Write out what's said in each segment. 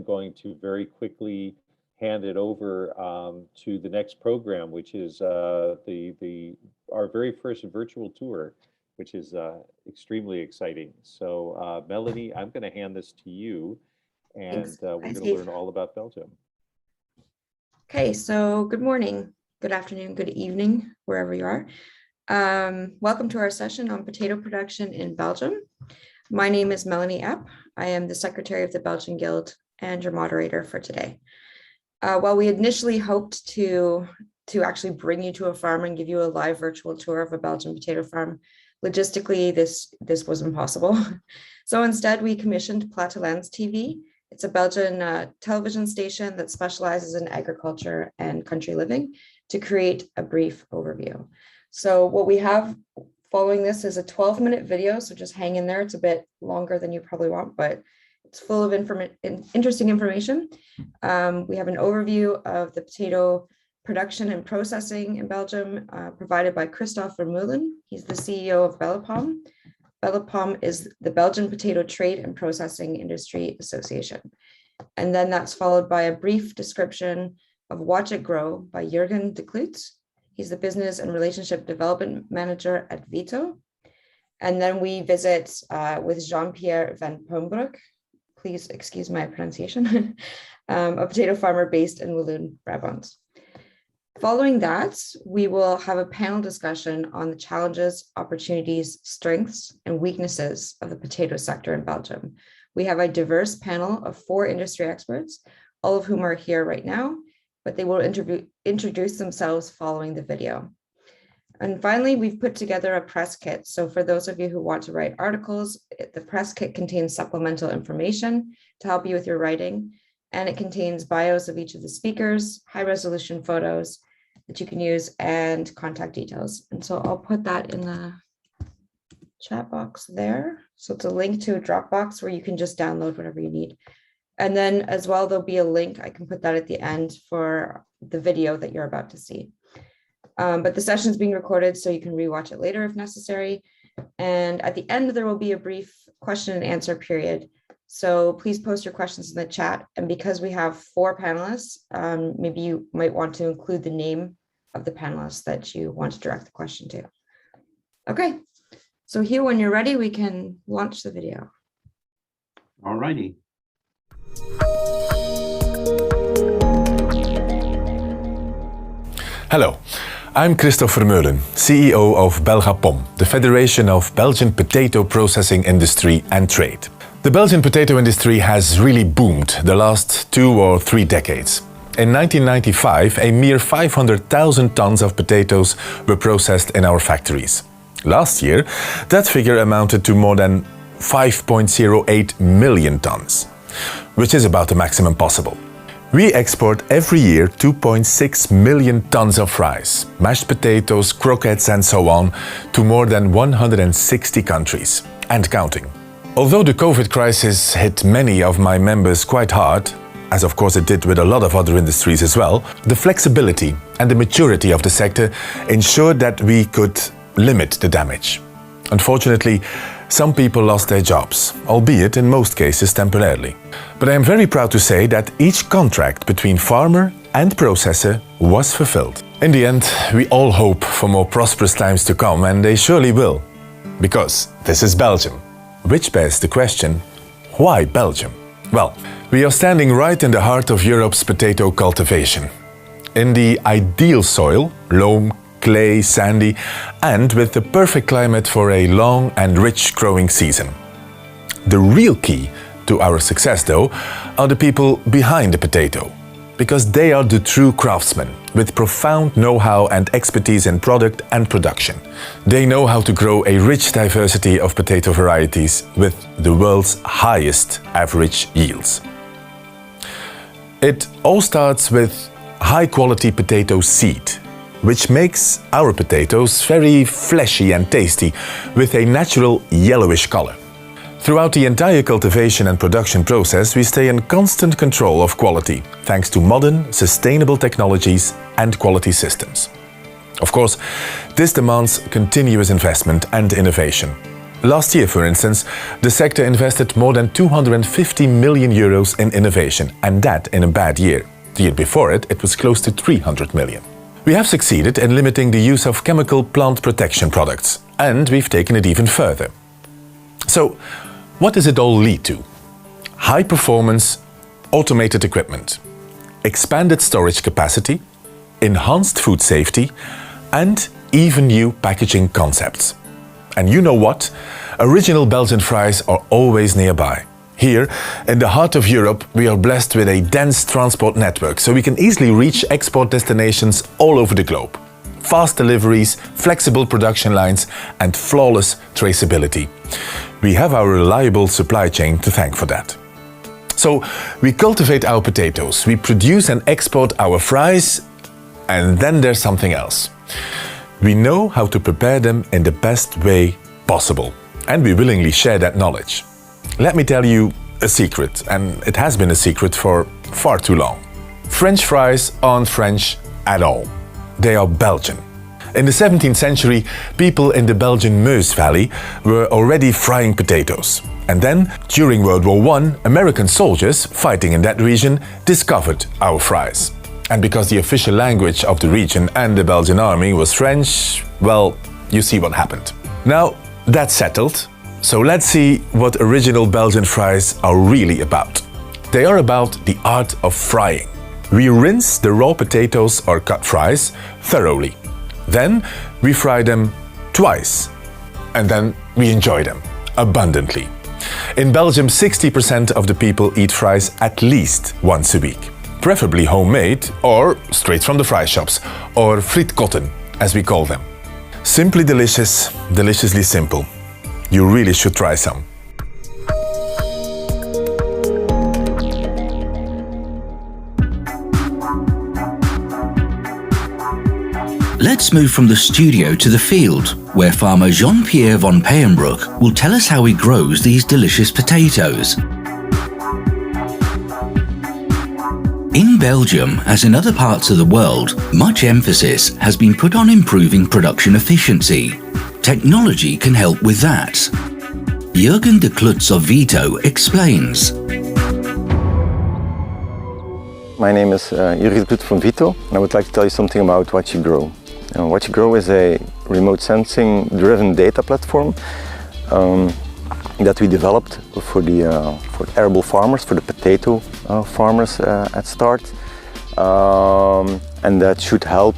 going to very quickly hand it over to the next program, which is our very first virtual tour, which is extremely exciting. So Melanie, I'm going to hand this to you, and we're going to learn all about Belgium. Okay, so good morning, good afternoon, good evening, wherever you are. Welcome to our session on potato production in Belgium. My name is Melanie Epp. I am the Secretary of the Belgian Guild and your moderator for today. While we initially hoped to actually bring you to a farm and give you a live virtual tour of a Belgian potato farm, logistically, this was impossible. So instead, we commissioned Plattelands TV. It's a Belgian television station that specializes in agriculture and country living to create a brief overview. So what we have following this is a 12-minute video, so just hang in there. It's a bit longer than you probably want, but it's full of interesting information. We have an overview of the potato production and processing in Belgium provided by Christophe Vermeulen. He's the CEO of Bellepom. Bellepom is the Belgian Potato Trade and Processing Industry Association. And then that's followed by a brief description of Watch It Grow by Jurgen de Kloot. He's the Business and Relationship Development Manager at Vito. And then we visit with Jean-Pierre van Pombroek, please excuse my pronunciation, a potato farmer based in Walloon, Brabant. Following that, we will have a panel discussion on the challenges, opportunities, strengths, and weaknesses of the potato sector in Belgium. We have a diverse panel of 4 industry experts, all of whom are here right now, but they will introduce themselves following the video. And finally, we've put together a press kit. So for those of you who want to write articles, the press kit contains supplemental information to help you with your writing. And it contains bios of each of the speakers, high resolution photos that you can use, and contact details. And so I'll put that in the chat box there. So it's a link to a Dropbox where you can just download whatever you need. And then as well, there'll be a link, I can put that at the end for the video that you're about to see. But the session is being recorded, so you can rewatch it later if necessary. And at the end, there will be a brief question and answer period. So please post your questions in the chat. And because we have 4 panelists, maybe you might want to include the name of the panelists that you want to direct the question to. Okay, so Hugh, when you're ready, we can launch the video. All righty. Hello, I'm Christophe Vermeulen, CEO of Belgapom, the Federation of Belgian Potato Processing Industry and Trade. The Belgian potato industry has really boomed the last 2 or 3 decades. In 1995, a mere 500,000 tons of potatoes were processed in our factories. Last year, that figure amounted to more than 5.08 million tons, which is about the maximum possible. We export every year 2.6 million tons of rice, mashed potatoes, croquettes and so on to more than 160 countries, and counting. Although the COVID crisis hit many of my members quite hard, as of course it did with a lot of other industries as well, the flexibility and the maturity of the sector ensured that we could limit the damage. Unfortunately, some people lost their jobs, albeit in most cases temporarily. But I am very proud to say that each contract between farmer and processor was fulfilled. In the end, we all hope for more prosperous times to come, and they surely will. Because this is Belgium. Which begs the question, why Belgium? Well, we are standing right in the heart of Europe's potato cultivation. In the ideal soil, loam, clay, sandy, and with the perfect climate for a long and rich growing season. The real key to our success, though, are the people behind the potato, because they are the true craftsmen with profound know-how and expertise in product and production. They know how to grow a rich diversity of potato varieties with the world's highest average yields. It all starts with high-quality potato seed, which makes our potatoes very fleshy and tasty, with a natural yellowish color. Throughout the entire cultivation and production process, we stay in constant control of quality, thanks to modern, sustainable technologies and quality systems. Of course, this demands continuous investment and innovation. Last year, for instance, the sector invested more than 250 million euros in innovation, and that in a bad year. The year before it was close to 300 million. We have succeeded in limiting the use of chemical plant protection products, and we've taken it even further. So, what does it all lead to? High performance, automated equipment, expanded storage capacity, enhanced food safety, and even new packaging concepts. And you know what? Original Belgian fries are always nearby. Here, in the heart of Europe, we are blessed with a dense transport network, so we can easily reach export destinations all over the globe. Fast deliveries, flexible production lines, and flawless traceability. We have our reliable supply chain to thank for that. So, we cultivate our potatoes, we produce and export our fries, and then there's something else. We know how to prepare them in the best way possible, and we willingly share that knowledge. Let me tell you a secret, and it has been a secret for far too long. French fries aren't French at all. They are Belgian. In the 17th century, people in the Belgian Meuse Valley were already frying potatoes. And then, during World War I, American soldiers fighting in that region discovered our fries. And because the official language of the region and the Belgian army was French, well, you see what happened. Now, that's settled, so let's see what original Belgian fries are really about. They are about the art of frying. We rinse the raw potatoes or cut fries thoroughly. Then we fry them twice. And then we enjoy them abundantly. In Belgium, 60% of the people eat fries at least once a week. Preferably homemade or straight from the fry shops, or frietkotten, as we call them. Simply delicious, deliciously simple. You really should try some. Let's move from the studio to the field, where farmer Jean-Pierre van Peyenbroek will tell us how he grows these delicious potatoes. In Belgium, as in other parts of the world, much emphasis has been put on improving production efficiency. Technology can help with that. Jurgen de Klutz of Vito explains. My name is Jurgen de Klutz from Vito, and I would like to tell you something about What You Grow. What You Grow is a remote sensing driven data platform that we developed for arable farmers, for the potato farmers at start, and that should help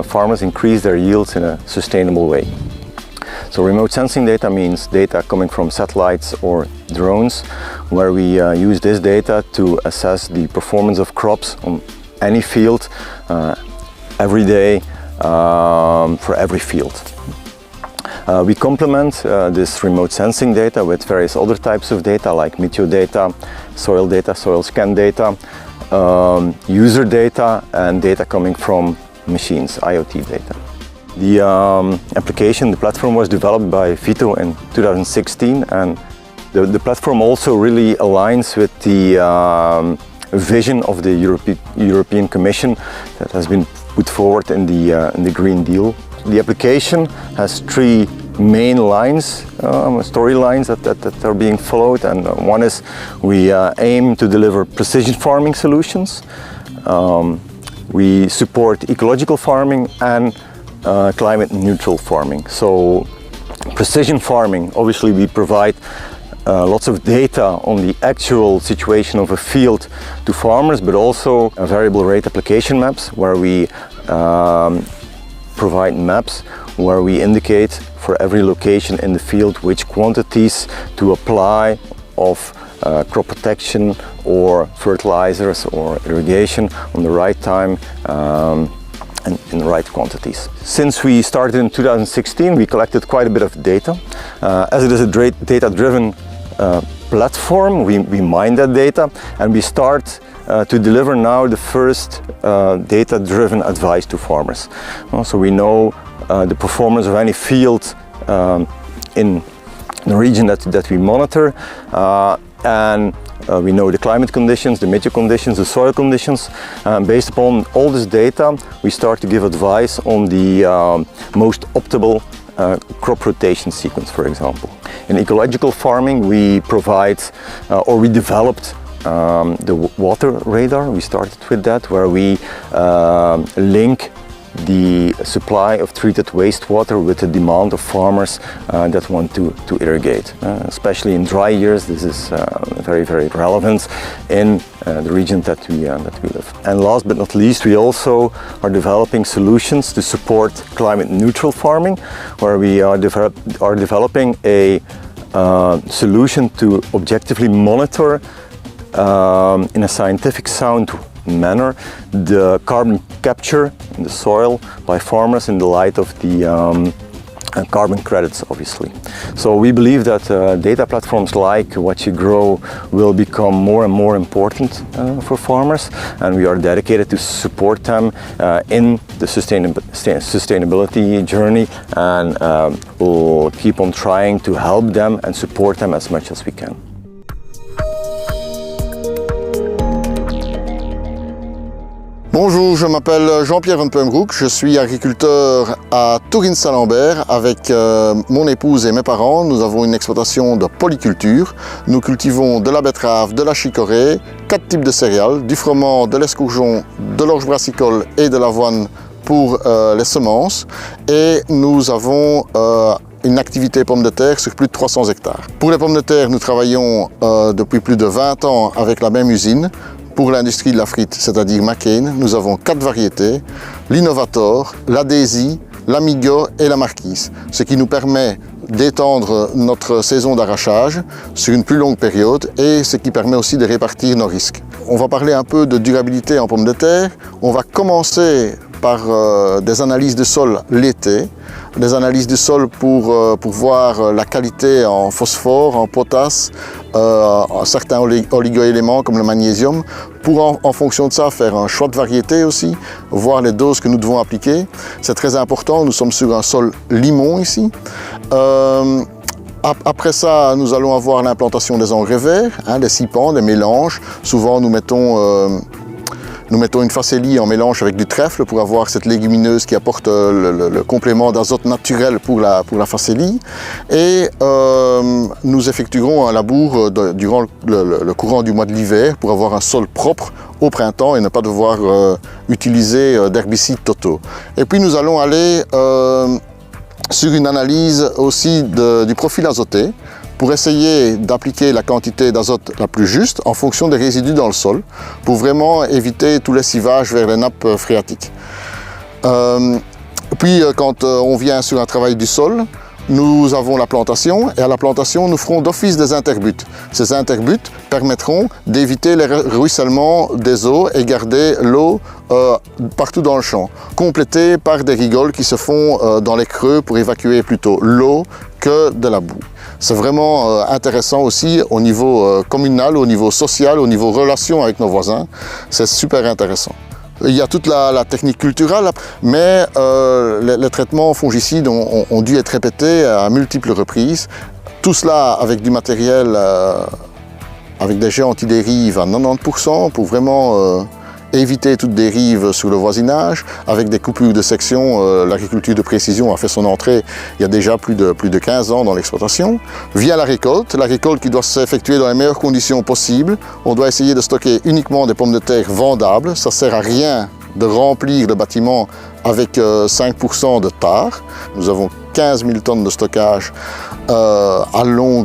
farmers increase their yields in a sustainable way. So remote sensing data means data coming from satellites or drones, where we use this data to assess the performance of crops on any field every day for every field. We complement this remote sensing data with various other types of data like meteo data, soil scan data, user data, and data coming from machines, IoT data. The application, the platform was developed by Vito in 2016, and the platform also really aligns with the vision of the European Commission that has been put forward in the Green Deal. The application has three main lines, storylines that are being followed, and one is we aim to deliver precision farming solutions. We support ecological farming and climate neutral farming. So precision farming, obviously we provide lots of data on the actual situation of a field to farmers, but also variable rate application maps, where we provide maps where we indicate for every location in the field which quantities to apply of crop protection or fertilizers or irrigation on the right time and in the right quantities. Since we started in 2016, we collected quite a bit of data. As it is a data-driven platform, we mine that data, and we start to deliver now the first data-driven advice to farmers. So we know the performance of any field in the region that we monitor, and we know the climate conditions, the meteo conditions, the soil conditions. Based upon all this data, we start to give advice on the most optimal crop rotation sequence, for example. In ecological farming, we provide or we developed the water radar. We started with that, where we link the supply of treated wastewater with the demand of farmers that want to irrigate. Especially in dry years, this is very, very relevant in the region that we live. And last but not least, we also are developing solutions to support climate neutral farming, where we are developing a solution to objectively monitor in a scientific sound manner the carbon capture in the soil by farmers in the light of the carbon credits, obviously. So we believe that data platforms like What You Grow will become more and more important for farmers, and we are dedicated to support them in the sustainability journey, and we'll keep on trying to help them and support them as much as we can. Bonjour, je m'appelle Jean-Pierre Van Peumbroek, je suis agriculteur à Tourine-Saint-Lambert avec mon épouse et mes parents. Nous avons une exploitation de polyculture. Nous cultivons de la betterave, de la chicorée, 4 types de céréales, du froment, de l'escourgeon, de l'orge brassicole et de l'avoine pour les semences. Et nous avons une activité pommes de terre sur plus de 300 hectares. Pour les pommes de terre, nous travaillons depuis plus de 20 ans avec la même usine. Pour l'industrie de la frite, c'est-à-dire McCain, nous avons 4 variétés, l'Innovator, la Daisy, l'Amigo et la Marquise, ce qui nous permet d'étendre notre saison d'arrachage sur une plus longue période et ce qui permet aussi de répartir nos risques. On va parler un peu de durabilité en pommes de terre. On va commencer par des analyses de sol l'été, des analyses de sol pour voir la qualité en phosphore, en potasse, certains oligoéléments comme le magnésium, pour en fonction de ça faire un choix de variété aussi, voir les doses que nous devons appliquer. C'est très important, nous sommes sur un sol limon ici. Après ça, nous allons avoir l'implantation des engrais verts, des sipans, des mélanges. Souvent, nous mettons une facélie en mélange avec du trèfle pour avoir cette légumineuse qui apporte le complément d'azote naturel pour la facélie. Et nous effectuerons un labour durant le courant du mois de l'hiver pour avoir un sol propre au printemps et ne pas devoir utiliser d'herbicides totaux. Et puis nous allons aller sur une analyse aussi du profil azoté, pour essayer d'appliquer la quantité d'azote la plus juste en fonction des résidus dans le sol, pour vraiment éviter tout lessivage vers les nappes phréatiques. Puis quand on vient sur un travail du sol, nous avons la plantation et à la plantation nous ferons d'office des interbuts. Ces interbuts permettront d'éviter les ruissellements des eaux et garder l'eau partout dans le champ, complétés par des rigoles qui se font dans les creux pour évacuer plutôt l'eau que de la boue. C'est vraiment intéressant aussi au niveau communal, au niveau social, au niveau relation avec nos voisins. C'est super intéressant. Il y a toute la technique culturelle, mais les traitements fongicides ont dû être répétés à multiples reprises. Tout cela avec du matériel, avec des jets anti-dérive à 90% pour vraiment éviter toute dérive sur le voisinage, avec des coupures de section. L'agriculture de précision a fait son entrée il y a déjà plus de 15 ans dans l'exploitation. Via la récolte qui doit s'effectuer dans les meilleures conditions possibles. On doit essayer de stocker uniquement des pommes de terre vendables. Ça ne sert à rien de remplir le bâtiment avec 5% de tare. Nous avons 15 000 tonnes de stockage à long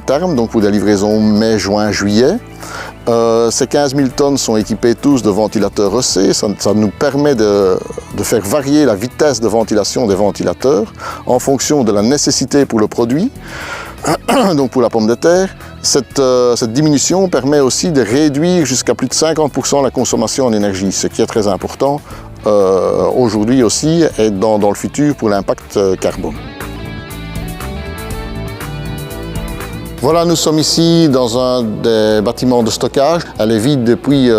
terme, donc pour des livraisons mai, juin, juillet. Ces 15 000 tonnes sont équipées tous de ventilateurs EC. Ça nous permet de faire varier la vitesse de ventilation des ventilateurs en fonction de la nécessité pour le produit, donc pour la pomme de terre. Cette diminution permet aussi de réduire jusqu'à plus de 50% la consommation en énergie, ce qui est très important aujourd'hui aussi et dans le futur pour l'impact carbone. Voilà, nous sommes ici dans un des bâtiments de stockage. Elle est vide depuis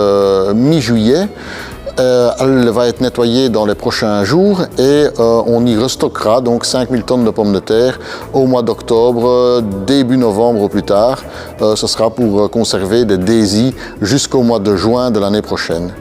mi-juillet. Elle va être nettoyée dans les prochains jours et on y restockera donc 5000 tonnes de pommes de terre au mois d'octobre, début novembre au plus tard. Ce sera pour conserver des daisies jusqu'au mois de juin de l'année prochaine.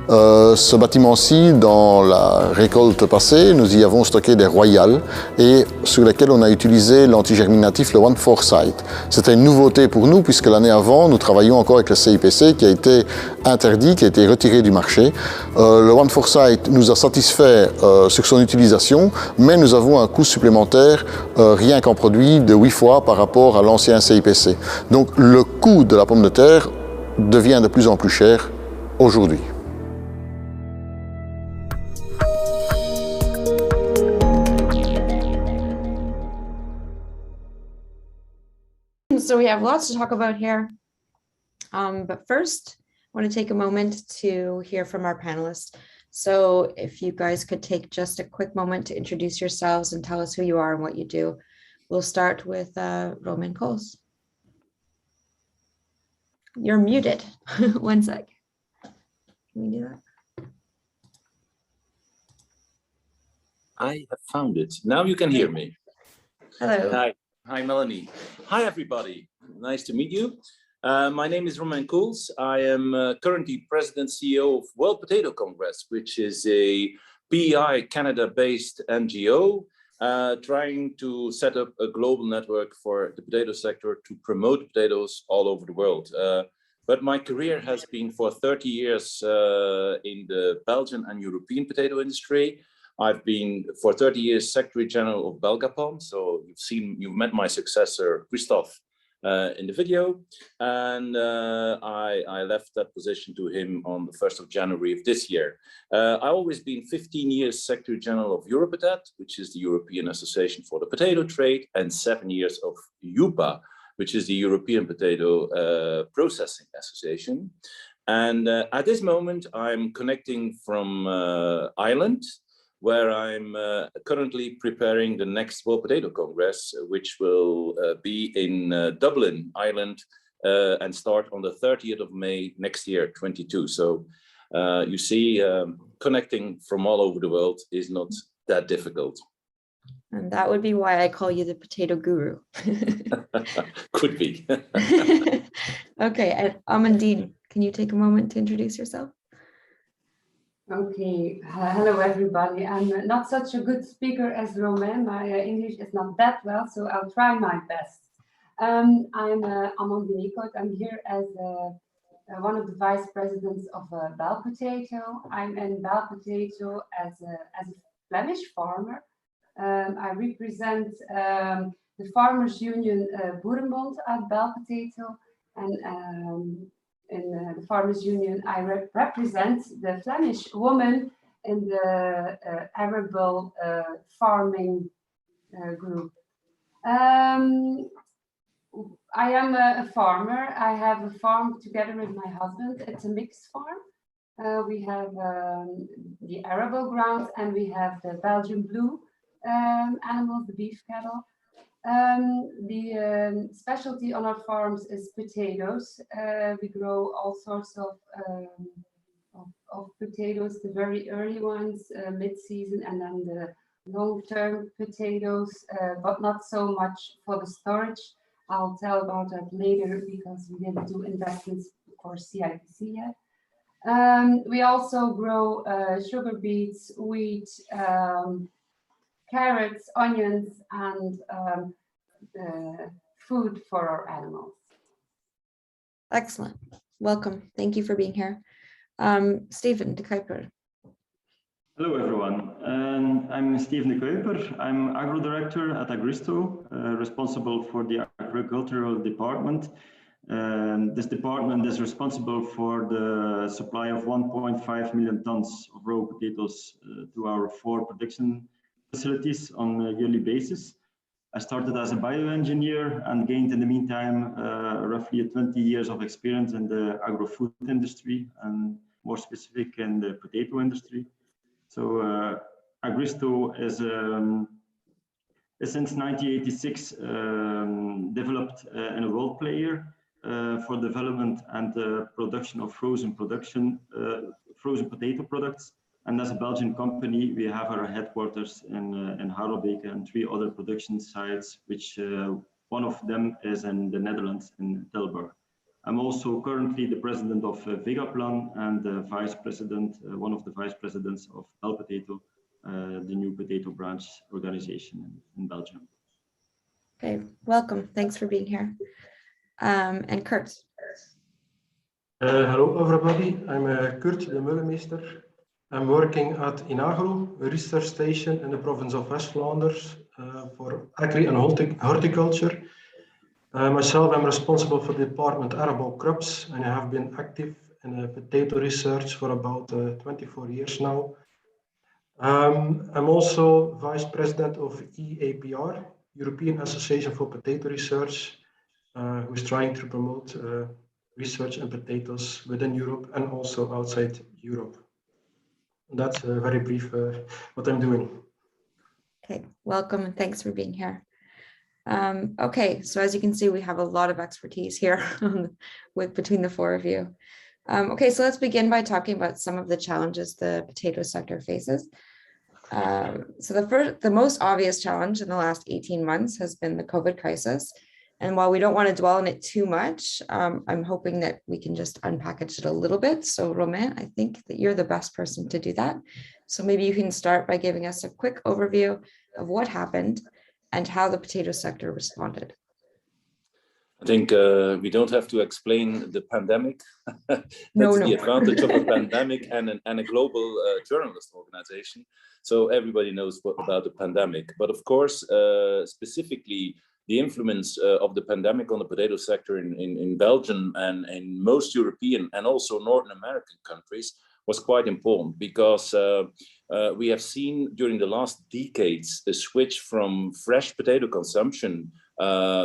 Ce bâtiment-ci, dans la récolte passée, nous y avons stocké des royales et sur lesquelles on a utilisé l'antigerminatif, le One Foresight. C'était une nouveauté pour nous puisque l'année avant, nous travaillions encore avec le CIPC qui a été interdit, qui a été retiré du marché. Le One Foresight nous a satisfait sur son utilisation, mais nous avons un coût supplémentaire rien qu'en produit de 8 fois par rapport à l'ancien CIPC. Donc le coût de la pomme de terre devient de plus en plus cher aujourd'hui. So we have lots to talk about here. But first, I want to take a moment to hear from our panelists. So if you guys could take just a quick moment to introduce yourselves and tell us who you are and what you do. We'll start with Roman Coles. You're muted. One sec. Can we do that? I have found it. Now you can hear me. Hello. Hi. Hi, Melanie. Hi, everybody. Nice to meet you. My name is Roman Koels. I am currently President CEO of World Potato Congress, which is a PEI Canada-based NGO trying to set up a global network for the potato sector to promote potatoes all over the world. But my career has been for 30 years in the Belgian and European potato industry. I've been for 30 years Secretary General of Belgian Potatoes. So you've met my successor, Christophe, in the video. And I left that position to him on the 1st of January of this year. I've always been 15 years Secretary General of Europotat, which is the European Association for the Potato Trade, and 7 years of EUPA, which is the European Potato Processing Association. And at this moment, I'm connecting from Ireland, where I'm currently preparing the next World Potato Congress, which will be in Dublin, Ireland, and start on the 30th of May next year, 22. So you see, connecting from all over the world is not that difficult. And that would be why I call you the potato guru. Could be. Okay, and Amandine, can you take a moment to introduce yourself? Okay, hello everybody. I'm not such a good speaker as Romain. My English is not that well, so I'll try my best. I'm Amandine Eekhout. I'm here as one of the vice presidents of Bel Potato. I'm in Bel Potato as a Flemish farmer. I represent the Farmers Union Boerenbond at Bel Potato, and in the Farmers Union, I represent the Flemish woman in the arable farming group. I am a farmer. I have a farm together with my husband. It's a mixed farm. We have the arable ground and we have the Belgian blue animals, the beef cattle. The specialty on our farms is potatoes. We grow all sorts of potatoes, the very early ones, mid-season, and then the long-term potatoes, but not so much for the storage. I'll tell about that later because we didn't do investments for CIPC yet. We also grow sugar beets, wheat, carrots, onions, and food for our animals. Excellent. Welcome. Thank you for being here. Steven de Kuiper. Hello, everyone. I'm Steven de Kuiper. I'm Agro Director at Agristo, responsible for the agricultural department. This department is responsible for the supply of 1.5 million tons of raw potatoes to our 4 production facilities on a yearly basis. I started as a bioengineer and gained in the meantime roughly 20 years of experience in the agro-food industry and more specific in the potato industry. So Agristo is since 1986 developed in a world player for development and production of frozen potato products. And as a Belgian company, we have our headquarters in Harelbeke and 3 other production sites, which one of them is in the Netherlands, in Tilburg. I'm also currently the president of Vegaplan and the vice president, one of the vice presidents of Bel Potato, the new potato branch organization in Belgium. Okay, welcome. Thanks for being here. And Kurt. Hello everybody, I'm Kurt de Mullemeester. I'm working at Inagro, a research station in the province of West Flanders for agri and horticulture. Myself, I'm responsible for the department arable crops, and I have been active in potato research for about 24 years now. I'm also vice president of EAPR, European Association for Potato Research, who is trying to promote research in potatoes within Europe and also outside Europe. And that's very brief what I'm doing. Okay, welcome and thanks for being here. Okay, so as you can see, we have a lot of expertise here between the four of you. Okay, so let's begin by talking about some of the challenges the potato sector faces. So the most obvious challenge in the last 18 months has been the COVID crisis. And while we don't want to dwell on it too much, I'm hoping that we can just unpackage it a little bit. So Romain, I think that you're the best person to do that. So maybe you can start by giving us a quick overview of what happened and how the potato sector responded. I think we don't have to explain the pandemic. That's No. the advantage of a pandemic and a global journalist organization. So everybody knows about the pandemic. But of course, specifically, the influence of the pandemic on the potato sector in Belgium and in most European and also Northern American countries was quite important because we have seen during the last decades a switch from fresh potato consumption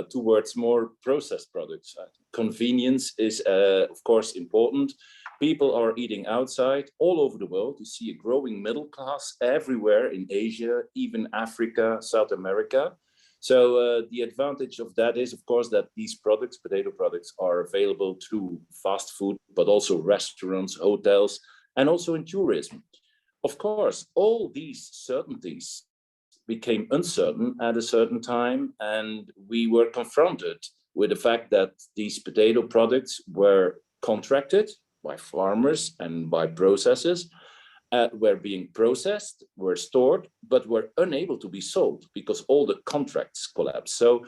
towards more processed products. Convenience is, of course, important. People are eating outside all over the world. You see a growing middle class everywhere in Asia, even Africa, South America. So the advantage of that is, of course, that these products, potato products, are available through fast food, but also restaurants, hotels, and also in tourism. Of course, all these certainties became uncertain at a certain time, and we were confronted with the fact that these potato products were contracted by farmers and by processors, were being processed, were stored, but were unable to be sold because all the contracts collapsed. So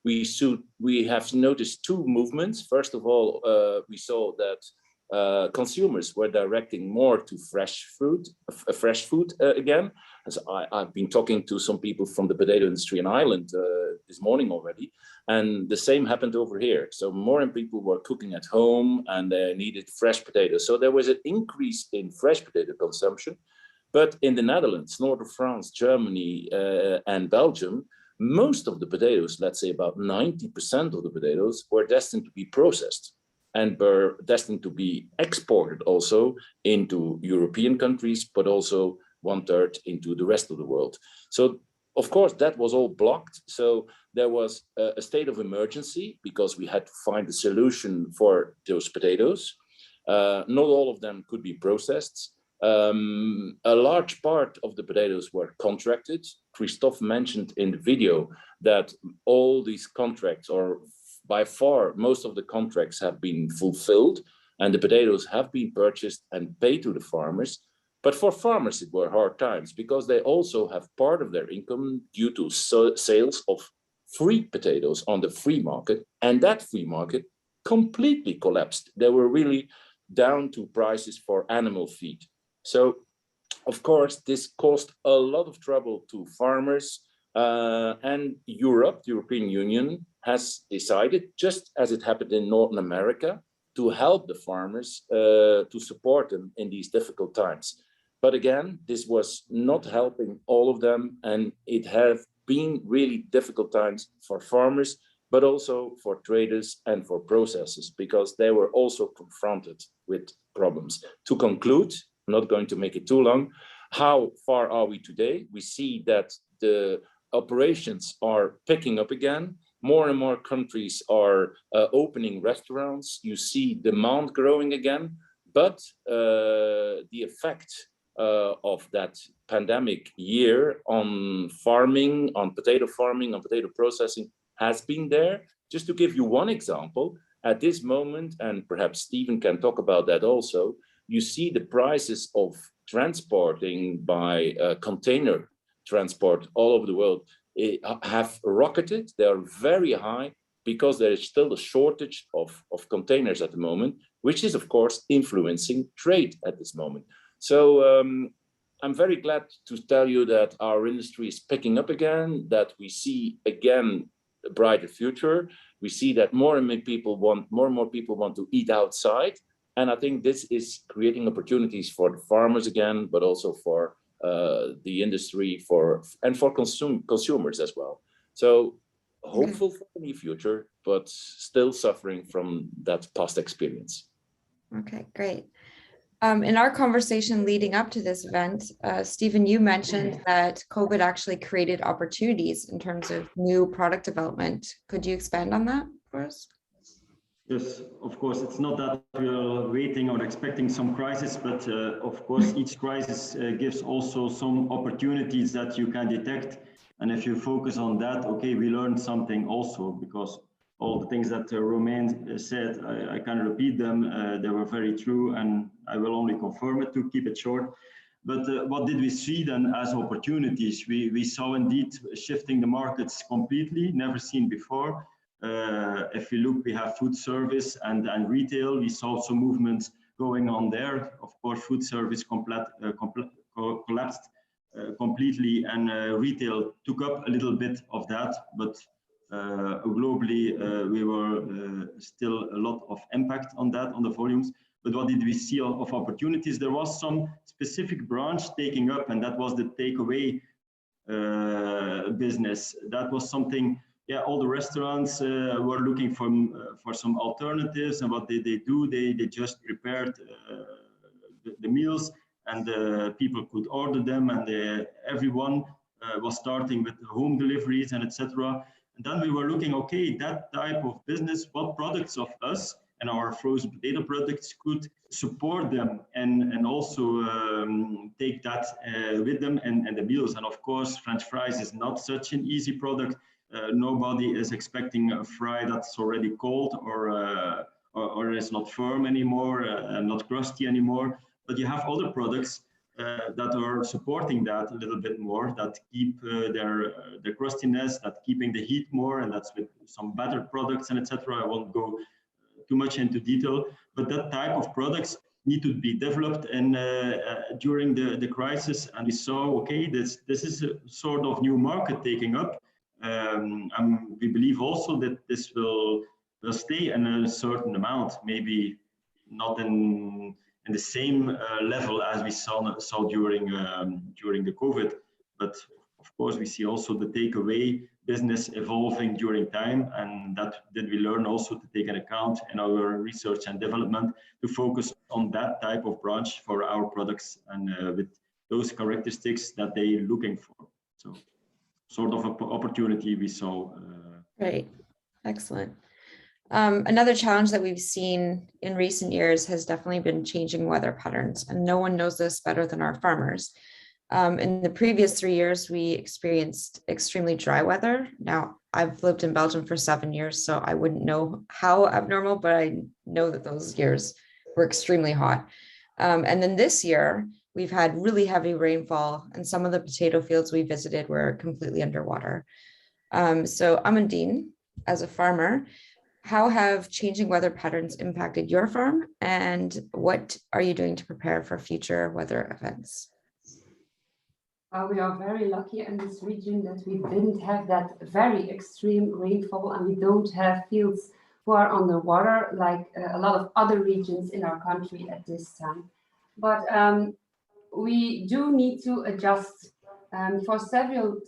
we have noticed two movements. First of all, we saw that consumers were directing more to fresh food again. As I've been talking to some people from the potato industry in Ireland this morning already, and the same happened over here. So more and people were cooking at home and they needed fresh potatoes. So there was an increase in fresh potato consumption. But in the Netherlands, north of France, Germany, and Belgium, most of the potatoes, let's say about 90% of the potatoes, were destined to be processed and were destined to be exported also into European countries, but also 1/3 into the rest of the world. So, of course, that was all blocked. So there was a state of emergency because we had to find a solution for those potatoes. Not all of them could be processed. A large part of the potatoes were contracted. Christophe mentioned in the video that all these contracts, or by far most of the contracts, have been fulfilled and the potatoes have been purchased and paid to the farmers. But for farmers, it were hard times because they also have part of their income due to sales of free potatoes on the free market. And that free market completely collapsed. They were really down to prices for animal feed. So, of course, this caused a lot of trouble to farmers. And Europe, the European Union, has decided, just as it happened in Northern America, to help the farmers, to support them in these difficult times. But again, this was not helping all of them, and it have been really difficult times for farmers, but also for traders and for processors, because they were also confronted with problems. To conclude, I'm not going to make it too long, how far are we today? We see that the operations are picking up again. More and more countries are opening restaurants. You see demand growing again, but the effect of that pandemic year on farming, on potato processing has been there. Just to give you one example, At this moment, and perhaps Stephen can talk about that also, you see the prices of transporting by container transport all over the world have rocketed. They are very high because there is still a shortage of containers at the moment, which is of course influencing trade at this moment. So I'm very glad to tell you that our industry is picking up again, that we see again a brighter future. We see that more and more people want to eat outside. And I think this is creating opportunities for the farmers again, but also for the industry and for consumers as well. So hopeful for the near future, but still suffering from that past experience. Okay, great. In our conversation leading up to this event, Stephen, you mentioned that COVID actually created opportunities in terms of new product development. Could you expand on that for us? Yes, of course, it's not that we are waiting or expecting some crisis, but of course, each crisis gives also some opportunities that you can detect. And if you focus on that, okay, we learned something also, because all the things that Romain said, I can repeat them, they were very true, and I will only confirm it to keep it short. But what did we see then as opportunities? We saw indeed shifting the markets completely, never seen before. If we look, we have food service and retail. We saw some movements going on there. Of course, food service collapsed completely, and retail took up a little bit of that. But globally, we were still a lot of impact on that, on the volumes. But what did we see of opportunities? There was some specific branch taking up, and that was the takeaway business. That was something. Yeah, all the restaurants were looking for some alternatives, and what did they do? They just prepared the meals, and people could order them, and everyone was starting with home deliveries and etc. And then we were looking, okay, that type of business, what products of us and our frozen potato products could support them and also take that with them and the meals. And of course, French fries is not such an easy product. Nobody is expecting a fry that's already cold or is not firm anymore, not crusty anymore. But you have other products that are supporting that a little bit more, that keep their crustiness, that keeping the heat more, and that's with some better products and etc. I won't go too much into detail, but that type of products need to be developed and during the crisis. And we saw, okay, this is a sort of new market taking up. We believe also that this will stay in a certain amount, maybe not in the same level as we saw during the COVID, but of course we see also the takeaway business evolving during time, and that did we learn also to take an account in our research and development to focus on that type of branch for our products and with those characteristics that they're looking for. So sort of an opportunity we saw. Great, excellent. Another challenge that we've seen in recent years has definitely been changing weather patterns, and no one knows this better than our farmers. In the previous 3 years, we experienced extremely dry weather. Now, I've lived in Belgium for 7 years, so I wouldn't know how abnormal, but I know that those years were extremely hot. And then this year, we've had really heavy rainfall, and some of the potato fields we visited were completely underwater. So Amandine, as a farmer, how have changing weather patterns impacted your farm, and what are you doing to prepare for future weather events? We are very lucky in this region that we didn't have that very extreme rainfall, and we don't have fields who are underwater like a lot of other regions in our country at this time. But we do need to adjust. For several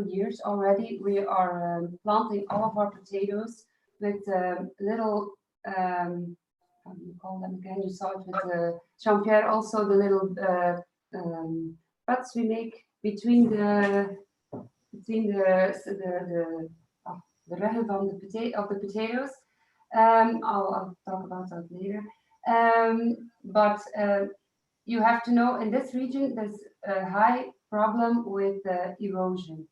years already, we are planting all of our potatoes with little, how do you call them again? You saw it with Jean-Pierre, also the little butts we make between the regen of the potatoes. I'll talk about that later. But you have to know, in this region, there's a high problem with erosion.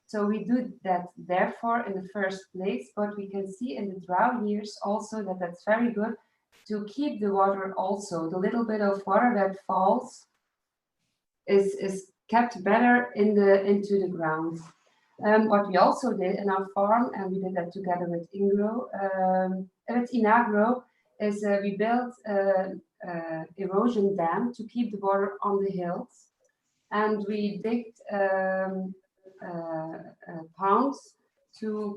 So we do that therefore in the first place, but we can see in the drought years also that that's very good to keep the water also. The little bit of water that falls is kept better into the ground. What we also did in our farm, and we did that together with Inagro, is we built erosion dam to keep the water on the hills, and we digged ponds to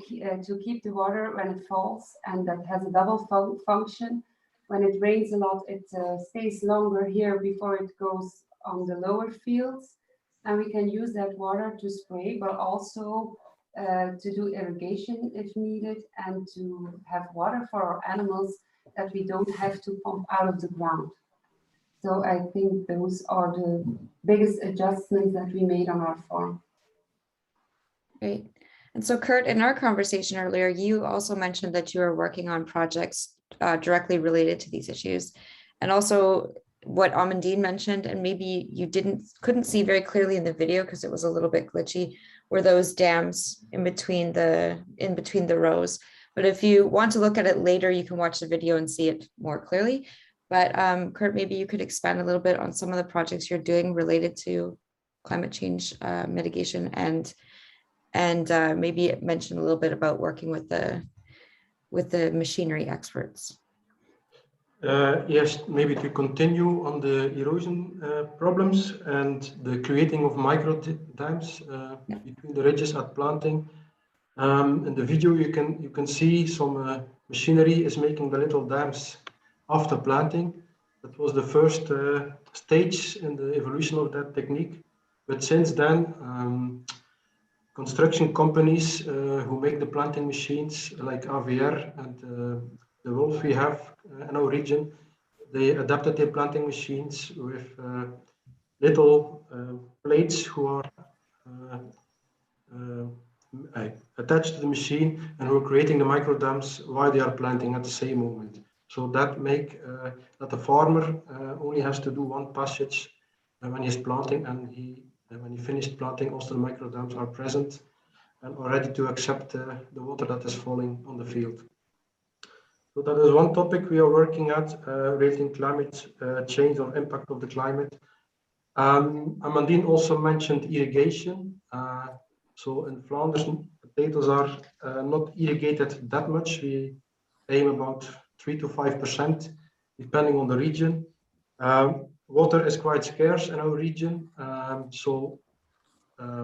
keep the water when it falls, and that has a double function. When it rains a lot, it stays longer here before it goes on the lower fields, and we can use that water to spray, but also to do irrigation if needed, and to have water for our animals that we don't have to pump out of the ground. So I think those are the biggest adjustments that we made on our farm. Great. And so Kurt, in our conversation earlier, you also mentioned that you are working on projects directly related to these issues. And also what Amandine mentioned, and maybe you couldn't see very clearly in the video because it was a little bit glitchy, were those dams in between the rows. But if you want to look at it later, you can watch the video and see it more clearly. But Kurt, maybe you could expand a little bit on some of the projects you're doing related to climate change mitigation, and maybe mention a little bit about working with the machinery experts. Yes, maybe to continue on the erosion problems and the creating of micro dams between the ridges at planting. In the video, you can see some machinery is making the little dams after planting. That was the first stage in the evolution of that technique. But since then, construction companies who make the planting machines like AVR and the Wolf we have in our region, they adapted their planting machines with little plates who are attached to the machine, and we're creating the micro dams while they are planting at the same moment. So that make that the farmer only has to do one passage when he's planting, and when he finished planting, also the micro dams are present and are ready to accept the water that is falling on the field. So that is one topic we are working at, rating climate change or impact of the climate. Amandine also mentioned irrigation. So in Flanders, potatoes are not irrigated that much. We aim about 3 to 5%, depending on the region. Water is quite scarce in our region, so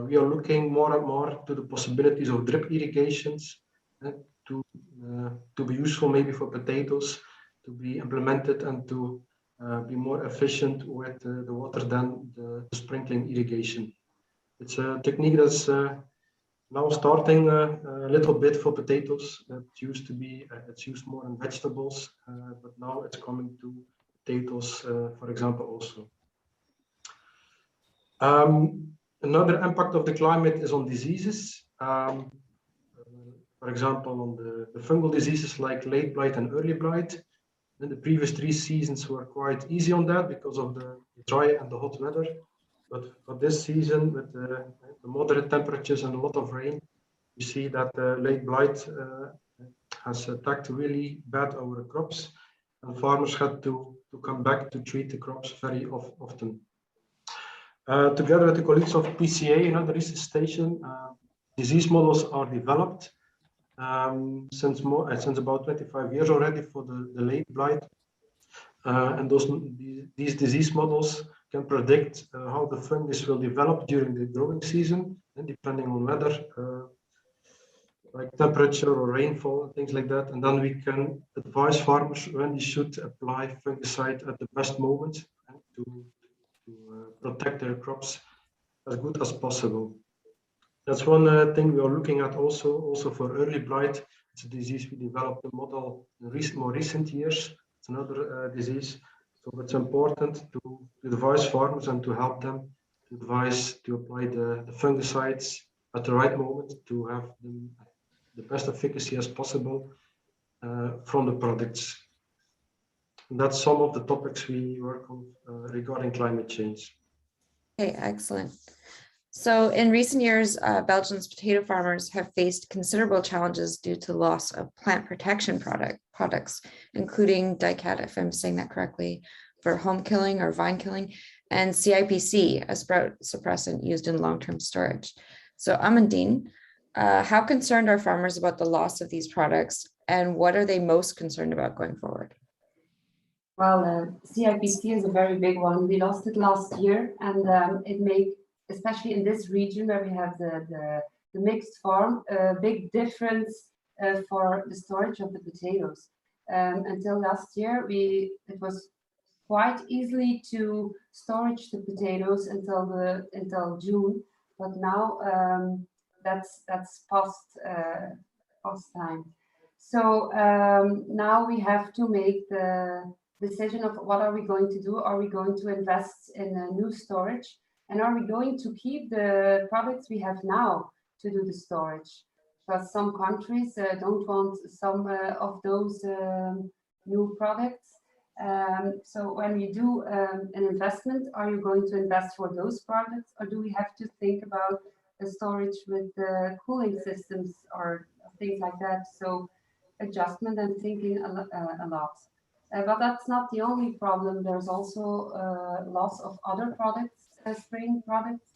we are looking more and more to the possibilities of drip irrigations to be useful maybe for potatoes, to be implemented and to be more efficient with the water than the sprinkling irrigation. It's a technique that's now starting a little bit for potatoes. It used to be, it's used more in vegetables, but now it's coming to potatoes, for example, also. Another impact of the climate is on diseases. For example, on the fungal diseases like late blight and early blight. And the previous 3 seasons were quite easy on that because of the dry and the hot weather. But for this season, with the moderate temperatures and a lot of rain, we see that late blight has attacked really bad our crops, and farmers had to come back to treat the crops very often. Together with the colleagues of PCA, the research station, disease models are developed since about 25 years already for the late blight. And these disease models can predict how the fungus will develop during the growing season, and depending on weather, like temperature or rainfall and things like that. And then we can advise farmers when they should apply fungicide at the best moment to protect their crops as good as possible. That's one thing we are looking at also for early blight. It's a disease we developed a model in more recent years. It's another disease. So it's important to advise farmers and to help them to advise to apply the fungicides at the right moment to have the best efficacy as possible from the products. And that's some of the topics we work on regarding climate change. Okay, excellent. So in recent years, Belgium's potato farmers have faced considerable challenges due to loss of plant protection products, including dicat, if I'm saying that correctly, for home killing or vine killing, and CIPC, a sprout suppressant used in long-term storage. So Amandine, how concerned are farmers about the loss of these products, and what are they most concerned about going forward? Well, CIPC is a very big one. We lost it last year, and it made, especially in this region where we have the mixed farm, a big difference for the storage of the potatoes. Until last year, it was quite easily to storage the potatoes until June, but now that's past time. So now we have to make the decision of what are we going to do? Are we going to invest in a new storage? And are we going to keep the products we have now to do the storage? Because some countries don't want some of those new products. So when we do an investment, are you going to invest for those products, or do we have to think about the storage with the cooling systems or things like that? So adjustment and thinking a lot. But that's not the only problem. There's also loss of other products, spring products.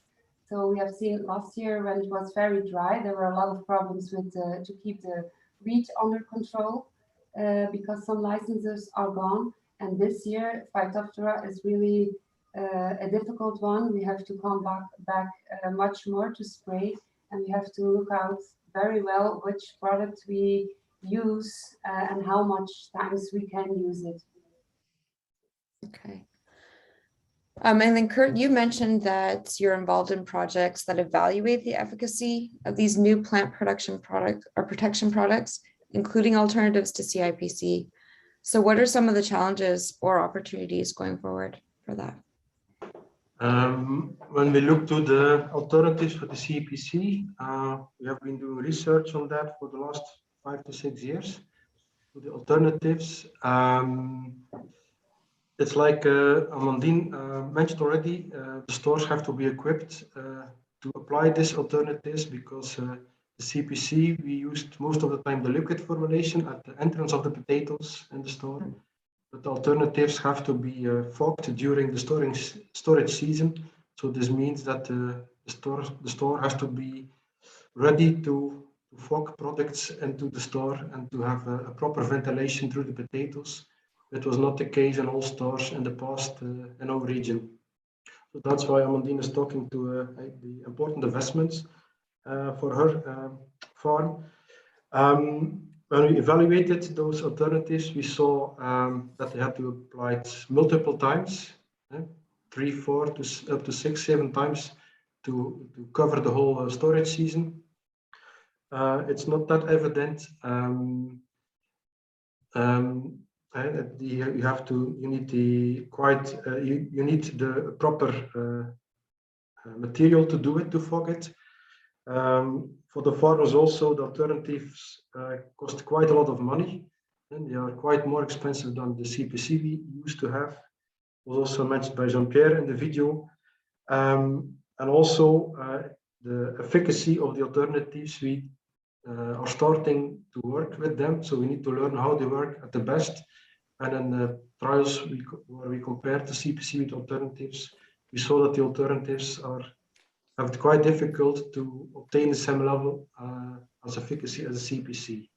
So we have seen last year when it was very dry, there were a lot of problems with to keep the wheat under control because some licenses are gone. And this year, Phytophthora is really a difficult one. We have to come back much more to spray, and we have to look out very well which product we use and how much times we can use it. Okay. And then Kurt, you mentioned that you're involved in projects that evaluate the efficacy of these new plant protection products, including alternatives to CIPC. So what are some of the challenges or opportunities going forward for that? When we look to the alternatives for the CIPC, we have been doing research on that for the last 5 to 6 years. So the alternatives, it's like Amandine mentioned already, the stores have to be equipped to apply these alternatives because the CPC, we used most of the time the liquid formulation at the entrance of the potatoes in the store. But the alternatives have to be fogged during the storage season. So this means that the store has to be ready to fog products into the store and to have a proper ventilation through the potatoes. It was not the case in all stores in the past in our region. So that's why Amandine is talking to the important investments for her farm. When we evaluated those alternatives, we saw that they had to apply it multiple times, 3, 4 to up to 6, 7 times to cover the whole storage season. It's not that evident. You need the proper material to do it, to fog it. For the farmers also, the alternatives cost quite a lot of money, and they are quite more expensive than the CPC we used to have. It was also mentioned by Jean-Pierre in the video. And also the efficacy of the alternatives, we are starting to work with them, so we need to learn how they work at the best. And in the trials where we compared the CPC with alternatives, we saw that the alternatives have it quite difficult to obtain the same level as efficacy as a CPC,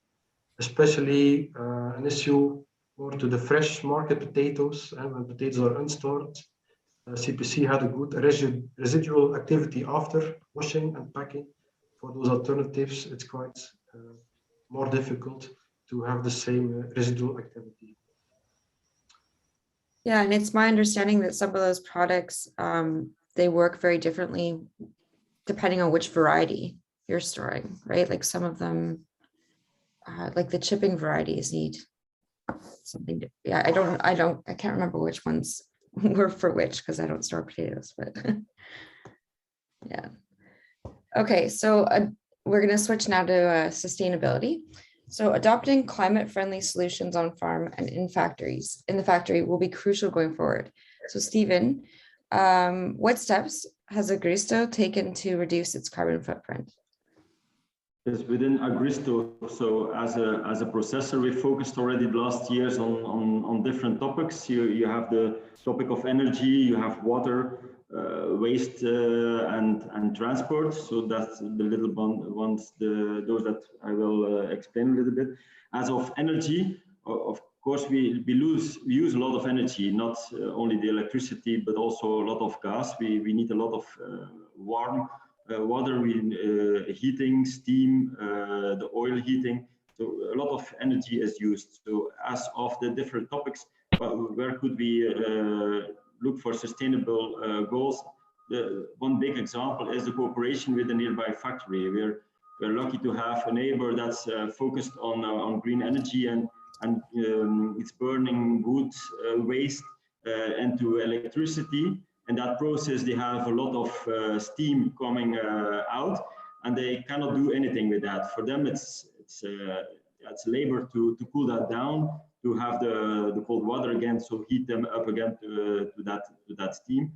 especially an issue more to the fresh market potatoes, and when potatoes are unstored. CPC had a good residual activity after washing and packing. For those alternatives, it's quite more difficult to have the same residual activity. Yeah, and it's my understanding that some of those products, they work very differently depending on which variety you're storing, right? Like some of them, like the chipping varieties need something. Yeah, I can't remember which ones were for which because I don't store potatoes, but yeah. Okay, so we're going to switch now to sustainability. So adopting climate-friendly solutions on farm and in the factory will be crucial going forward. So Stephen, what steps has Agristo taken to reduce its carbon footprint? Yes, within Agristo, so as a processor, we focused already the last years on different topics. You have the topic of energy, you have water, waste and transport. So that's the little ones, those that I will explain a little bit. As of energy, of course, we use a lot of energy, not only the electricity, but also a lot of gas. We need a lot of warm water, heating, steam, the oil heating. So a lot of energy is used. So as of the different topics, where could we look for sustainable goals? One big example is the cooperation with the nearby factory. We're lucky to have a neighbor that's focused on green energy and it's burning wood waste into electricity. In that process, they have a lot of steam coming out, and they cannot do anything with that. For them, it's labor to cool that down, to have the cold water again, so heat them up again to that steam.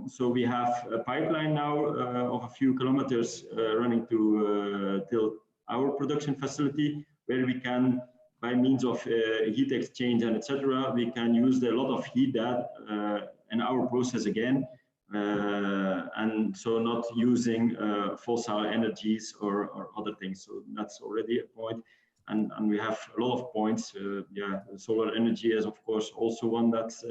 So we have a pipeline now of a few kilometers running till our production facility, where we can, by means of heat exchange and etc., we can use a lot of heat that in our process again, and so not using fossil energies or other things. So that's already a point, and we have a lot of points. Yeah, solar energy is of course also one that's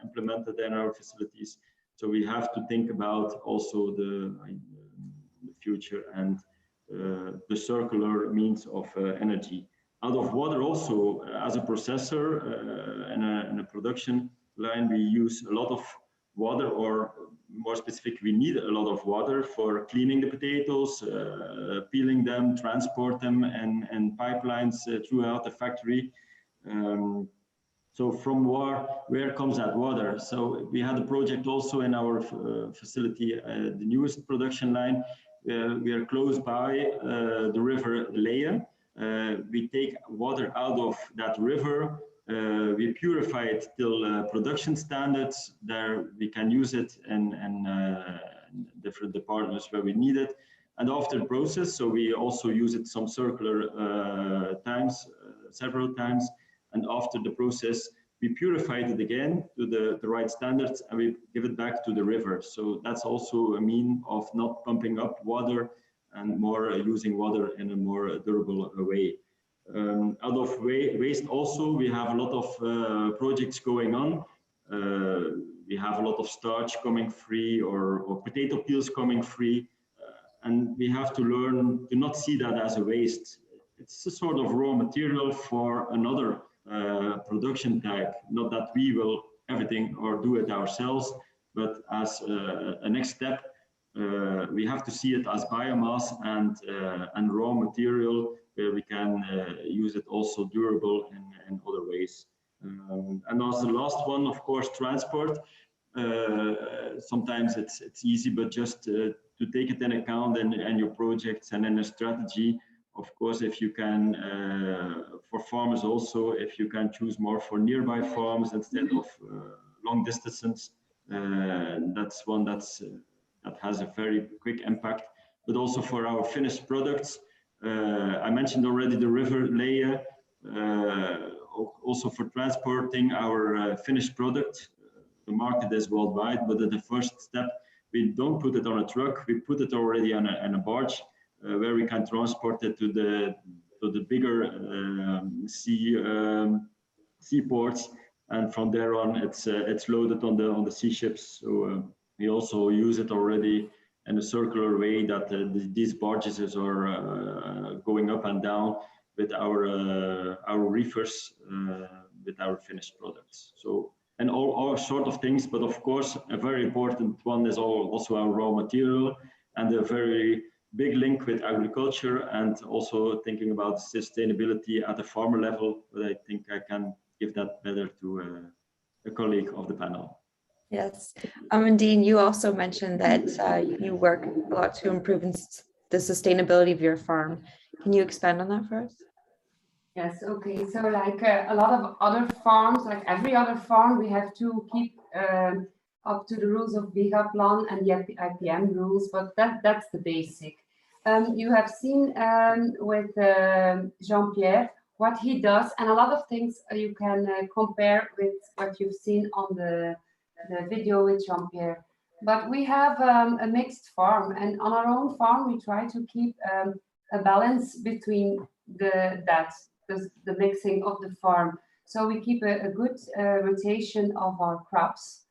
implemented in our facilities. So we have to think about also the future and the circular means of energy. Out of water also, as a processor in a production line, we use a lot of water, or more specific, we need a lot of water for cleaning the potatoes, peeling them, transport them, and pipelines throughout the factory. So from where comes that water? So we had a project also in our facility, the newest production line. We are close by the river Leie. We take water out of that river, we purify it till production standards. There we can use it in different departments where we need it. And after the process, so we also use it some circular times, several times. And after the process, we purify it again to the right standards, and we give it back to the river. So that's also a mean of not pumping up water and more using water in a more durable way. Out of waste also, we have a lot of projects going on. We have a lot of starch coming free, or potato peels coming free. And we have to learn to not see that as a waste. It's a sort of raw material for another production type. Not that we will everything or do it ourselves, but as a next step, we have to see it as biomass and raw material, where we can use it also durable in other ways. And as the last one, of course, transport. Sometimes it's easy, but just to take it in account in your projects and in a strategy. Of course, if you can, for farmers also, if you can choose more for nearby farms instead of long distances, that's one that has a very quick impact. But also for our finished products, I mentioned already the river Leie, also for transporting our finished product. The market is worldwide, but at the first step, we don't put it on a truck, we put it already on a barge, where we can transport it to the bigger seaports, and from there on it's loaded on the sea ships. So we also use it already in a circular way, that these barges are going up and down with our reefers, with our finished products. So, and all sort of things, but of course a very important one is also our raw material, and a very big link with agriculture, and also thinking about sustainability at the farmer level. But I think I can give that better to a colleague of the panel. Yes, and Dean, you also mentioned that you work a lot to improve the sustainability of your farm. Can you expand on that for us? Yes, okay. So like a lot of other farms, like every other farm, we have to keep up to the rules of Vegaplan and the IPM rules, but that's the basic. You have seen with Jean-Pierre what he does, and a lot of things you can compare with what you've seen on the video with Jean-Pierre. But we have a mixed farm, and on our own farm we try to keep a balance between the mixing of the farm. So we keep a good rotation of our crops,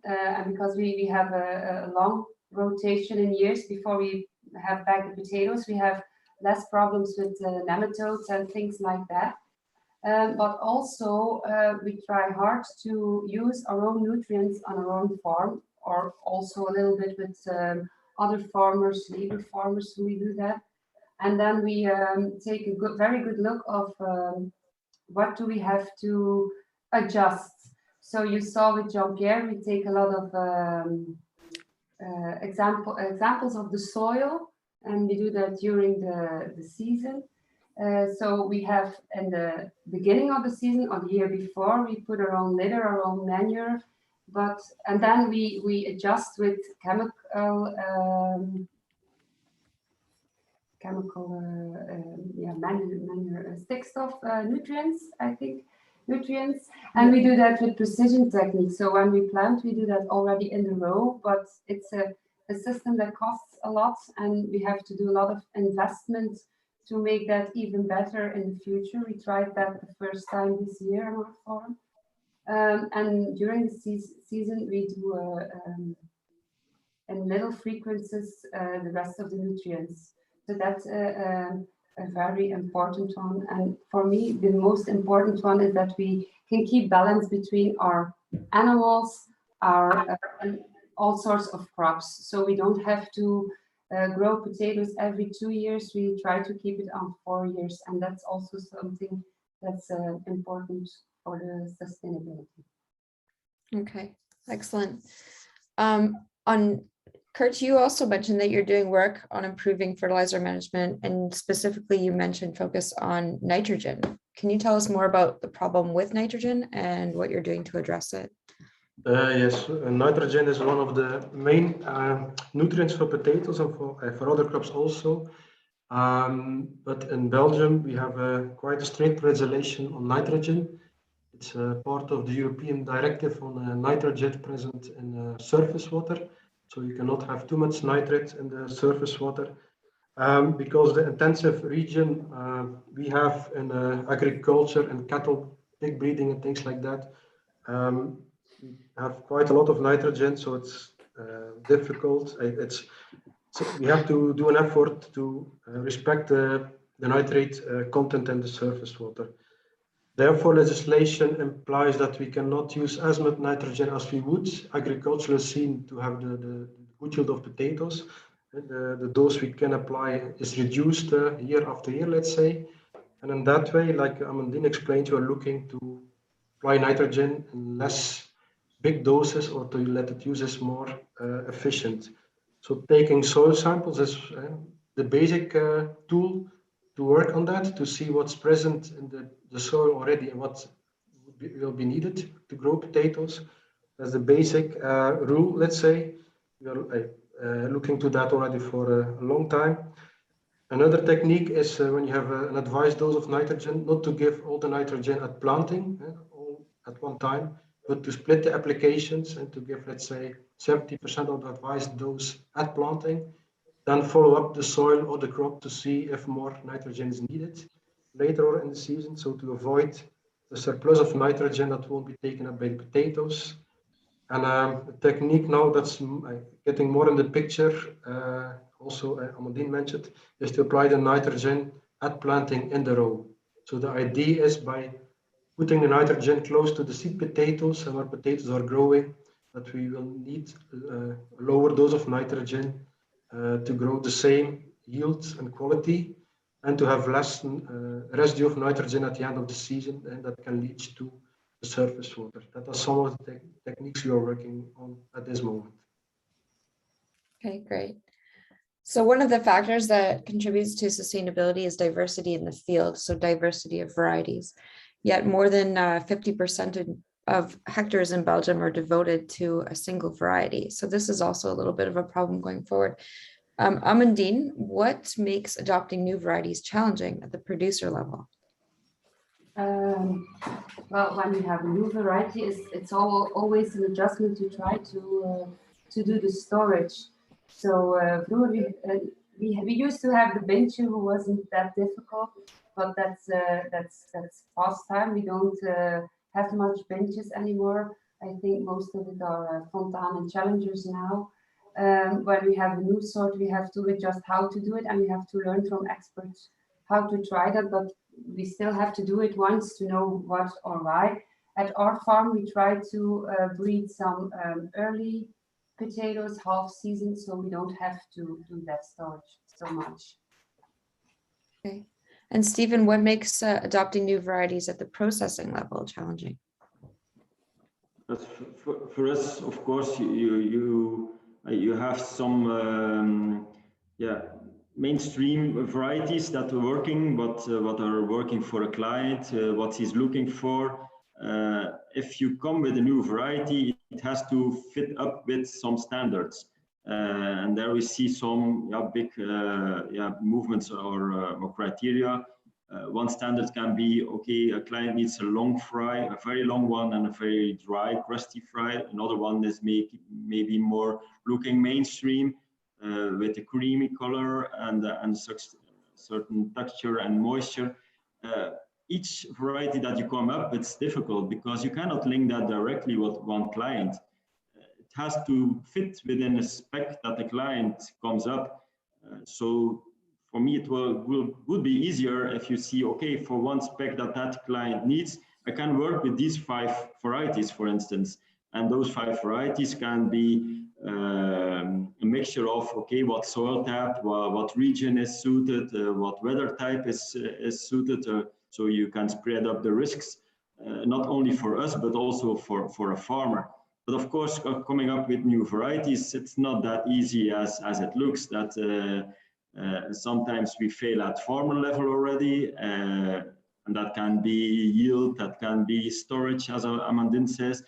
and because we have a long rotation in years before we have back the potatoes, we have less problems with nematodes and things like that. But also we try hard to use our own nutrients on our own farm, or also a little bit with other farmers, neighbor farmers who we do that. And then we take a very good look of what do we have to adjust. So you saw with Jean-Pierre, we take a lot of examples of the soil, and we do that during the season. So we have in the beginning of the season or the year before, we put our own litter, our own manure, and then we adjust with chemical manure, stickstoff, nutrients, and we do that with precision techniques. So when we plant, we do that already in the row, but it's a system that costs a lot, and we have to do a lot of investment to make that even better in the future. We tried that the first time this year on our farm, and during the season we do in little frequencies the rest of the nutrients. So that's a very important one. And for me, the most important one is that we can keep balance between our animals, and all sorts of crops. So we don't have to grow potatoes every 2 years. We try to keep it on 4 years. And that's also something that's important for the sustainability. Okay, excellent. Kurt, you also mentioned that you're doing work on improving fertilizer management, and specifically you mentioned focus on nitrogen. Can you tell us more about the problem with nitrogen and what you're doing to address it? Yes, nitrogen is one of the main nutrients for potatoes and for other crops also. But in Belgium, we have quite a strict legislation on nitrogen. It's part of the European directive on nitrogen present in surface water. So you cannot have too much nitrate in the surface water. Because the intensive region we have in agriculture and cattle, pig breeding and things like that, we have quite a lot of nitrogen, so it's difficult. So we have to do an effort to respect the nitrate content in the surface water. Therefore, legislation implies that we cannot use as much nitrogen as we would. Agriculture is seen to have the good yield of potatoes. The dose we can apply is reduced year after year, let's say. And in that way, like Amandine explained, you are looking to apply nitrogen in less big doses, or to let it use is more efficient. So taking soil samples is the basic tool to work on that, to see what's present in the soil already and what will be needed to grow potatoes. That's the basic rule, let's say. We are looking to that already for a long time. Another technique is when you have an advised dose of nitrogen, not to give all the nitrogen at planting, all at one time, but to split the applications and to give, let's say, 70% of the advised dose at planting, then follow up the soil or the crop to see if more nitrogen is needed later in the season, so to avoid the surplus of nitrogen that won't be taken up by the potatoes. And a technique now that's getting more in the picture, also Amandine mentioned, is to apply the nitrogen at planting in the row. So the idea is by putting the nitrogen close to the seed potatoes and where potatoes are growing, that we will need a lower dose of nitrogen to grow the same yields and quality, and to have less residue of nitrogen at the end of the season, and that can lead to the surface water. That are some of the techniques we are working on at this moment. Okay, great. So one of the factors that contributes to sustainability is diversity in the field, so diversity of varieties. Yet more than 50% of hectares in Belgium are devoted to a single variety. So this is also a little bit of a problem going forward. Amandine, what makes adopting new varieties challenging at the producer level? Well, when you have a new variety, it's always an adjustment to try to do the storage. So we used to have the bencher who wasn't that difficult, but that's past time. We don't have much benches anymore. I think most of it are Fontaine and Challengers now. When we have a new sort, we have to adjust how to do it, and we have to learn from experts how to try that, but we still have to do it once to know what or why. At our farm, we try to breed some early potatoes, half season, so we don't have to do that storage so much. Okay. And Stephen, what makes adopting new varieties at the processing level challenging? For us, of course, you have some mainstream varieties that are working, what are working for a client, what he's looking for. If you come with a new variety, it has to fit up with some standards. And there we see some big movements or criteria. One standard can be, okay, a client needs a long fry, a very long one, and a very dry, crusty fry. Another one is maybe more looking mainstream with a creamy color and such certain texture and moisture. Each variety that you come up, it's difficult because you cannot link that directly with one client. It has to fit within a spec that the client comes up. So for me, it would be easier if you see, okay, for one spec that client needs, I can work with these 5 varieties, for instance. And those 5 varieties can be a mixture of, okay, what soil type, what region is suited, what weather type is suited, so you can spread up the risks, not only for us, but also for a farmer. But of course, coming up with new varieties, it's not that easy as it looks. That sometimes we fail at farmer level already, and that can be yield, that can be storage, as Amandine says.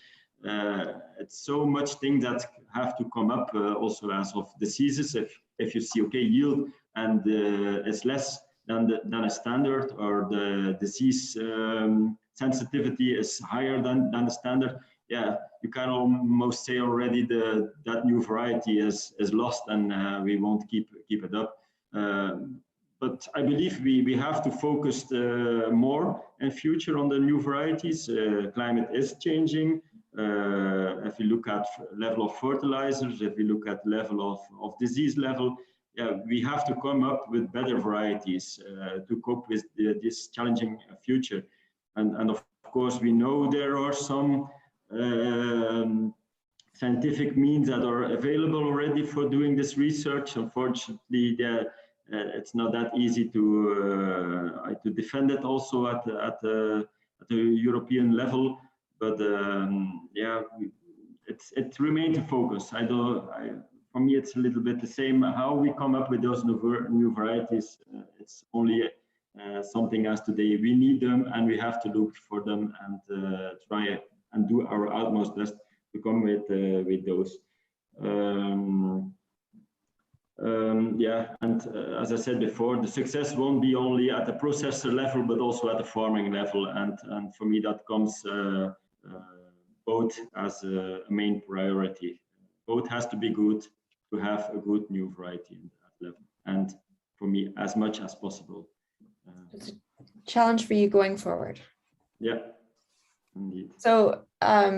It's so much things that have to come up also as of diseases. If you see, okay, yield and it's less than a standard, or the disease sensitivity is higher than the standard, yeah, you can almost say already that new variety is lost, and we won't keep it up. But I believe we have to focus more in future on the new varieties. Climate is changing. If you look at level of fertilizers, if you look at level of disease level, yeah, we have to come up with better varieties to cope with this challenging future. And of course, we know there are some scientific means that are available already for doing this research. Unfortunately, it's not that easy to defend it also at the European level. But yeah, it remains a focus. For me, it's a little bit the same. How we come up with those new varieties, it's only something as today. We need them, and we have to look for them and try and do our utmost best to come with those. Yeah, and as I said before, the success won't be only at the processor level, but also at the farming level. And for me, that comes both as a main priority. Both has to be good to have a good new variety in that level. And for me, as much as possible. It's a challenge for you going forward. Yeah, indeed. So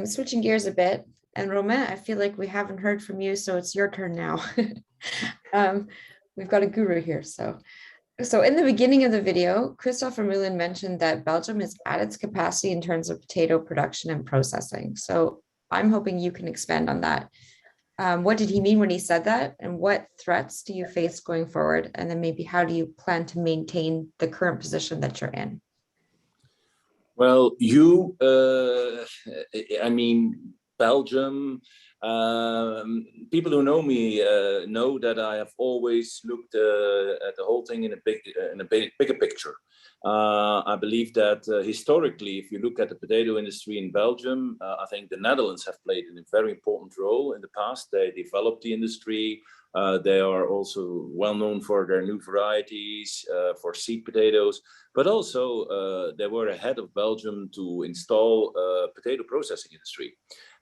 switching gears a bit, and Romain, I feel like we haven't heard from you, so it's your turn now. We've got a guru here. So in the beginning of the video, Christophe Vermeulen mentioned that Belgium is at its capacity in terms of potato production and processing. So I'm hoping you can expand on that. What did he mean when he said that? And what threats do you face going forward? And then maybe how do you plan to maintain the current position that you're in? Well, I mean, Belgium, People who know me know that I have always looked at the whole thing in a bigger picture. I believe that historically, if you look at the potato industry in Belgium, I think the Netherlands have played a very important role in the past. They developed the industry. They are also well known for their new varieties, for seed potatoes, but also they were ahead of Belgium to install a potato processing industry.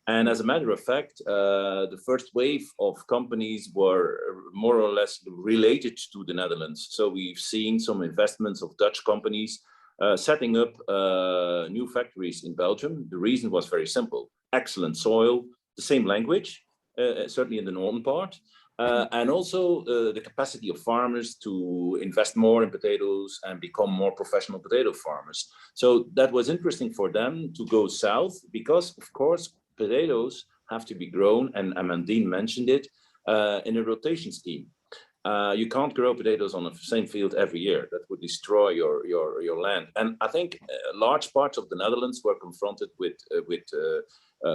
And as a matter of fact, the first wave of companies were more or less related to the Netherlands. So we've seen some investments of Dutch companies setting up new factories in Belgium. The reason was very simple: excellent soil, the same language, certainly in the northern part, and also the capacity of farmers to invest more in potatoes and become more professional potato farmers. So that was interesting for them to go south because, of course, potatoes have to be grown, and Amandine mentioned it, in a rotation scheme. You can't grow potatoes on the same field every year. That would destroy your land. And I think large parts of the Netherlands were confronted with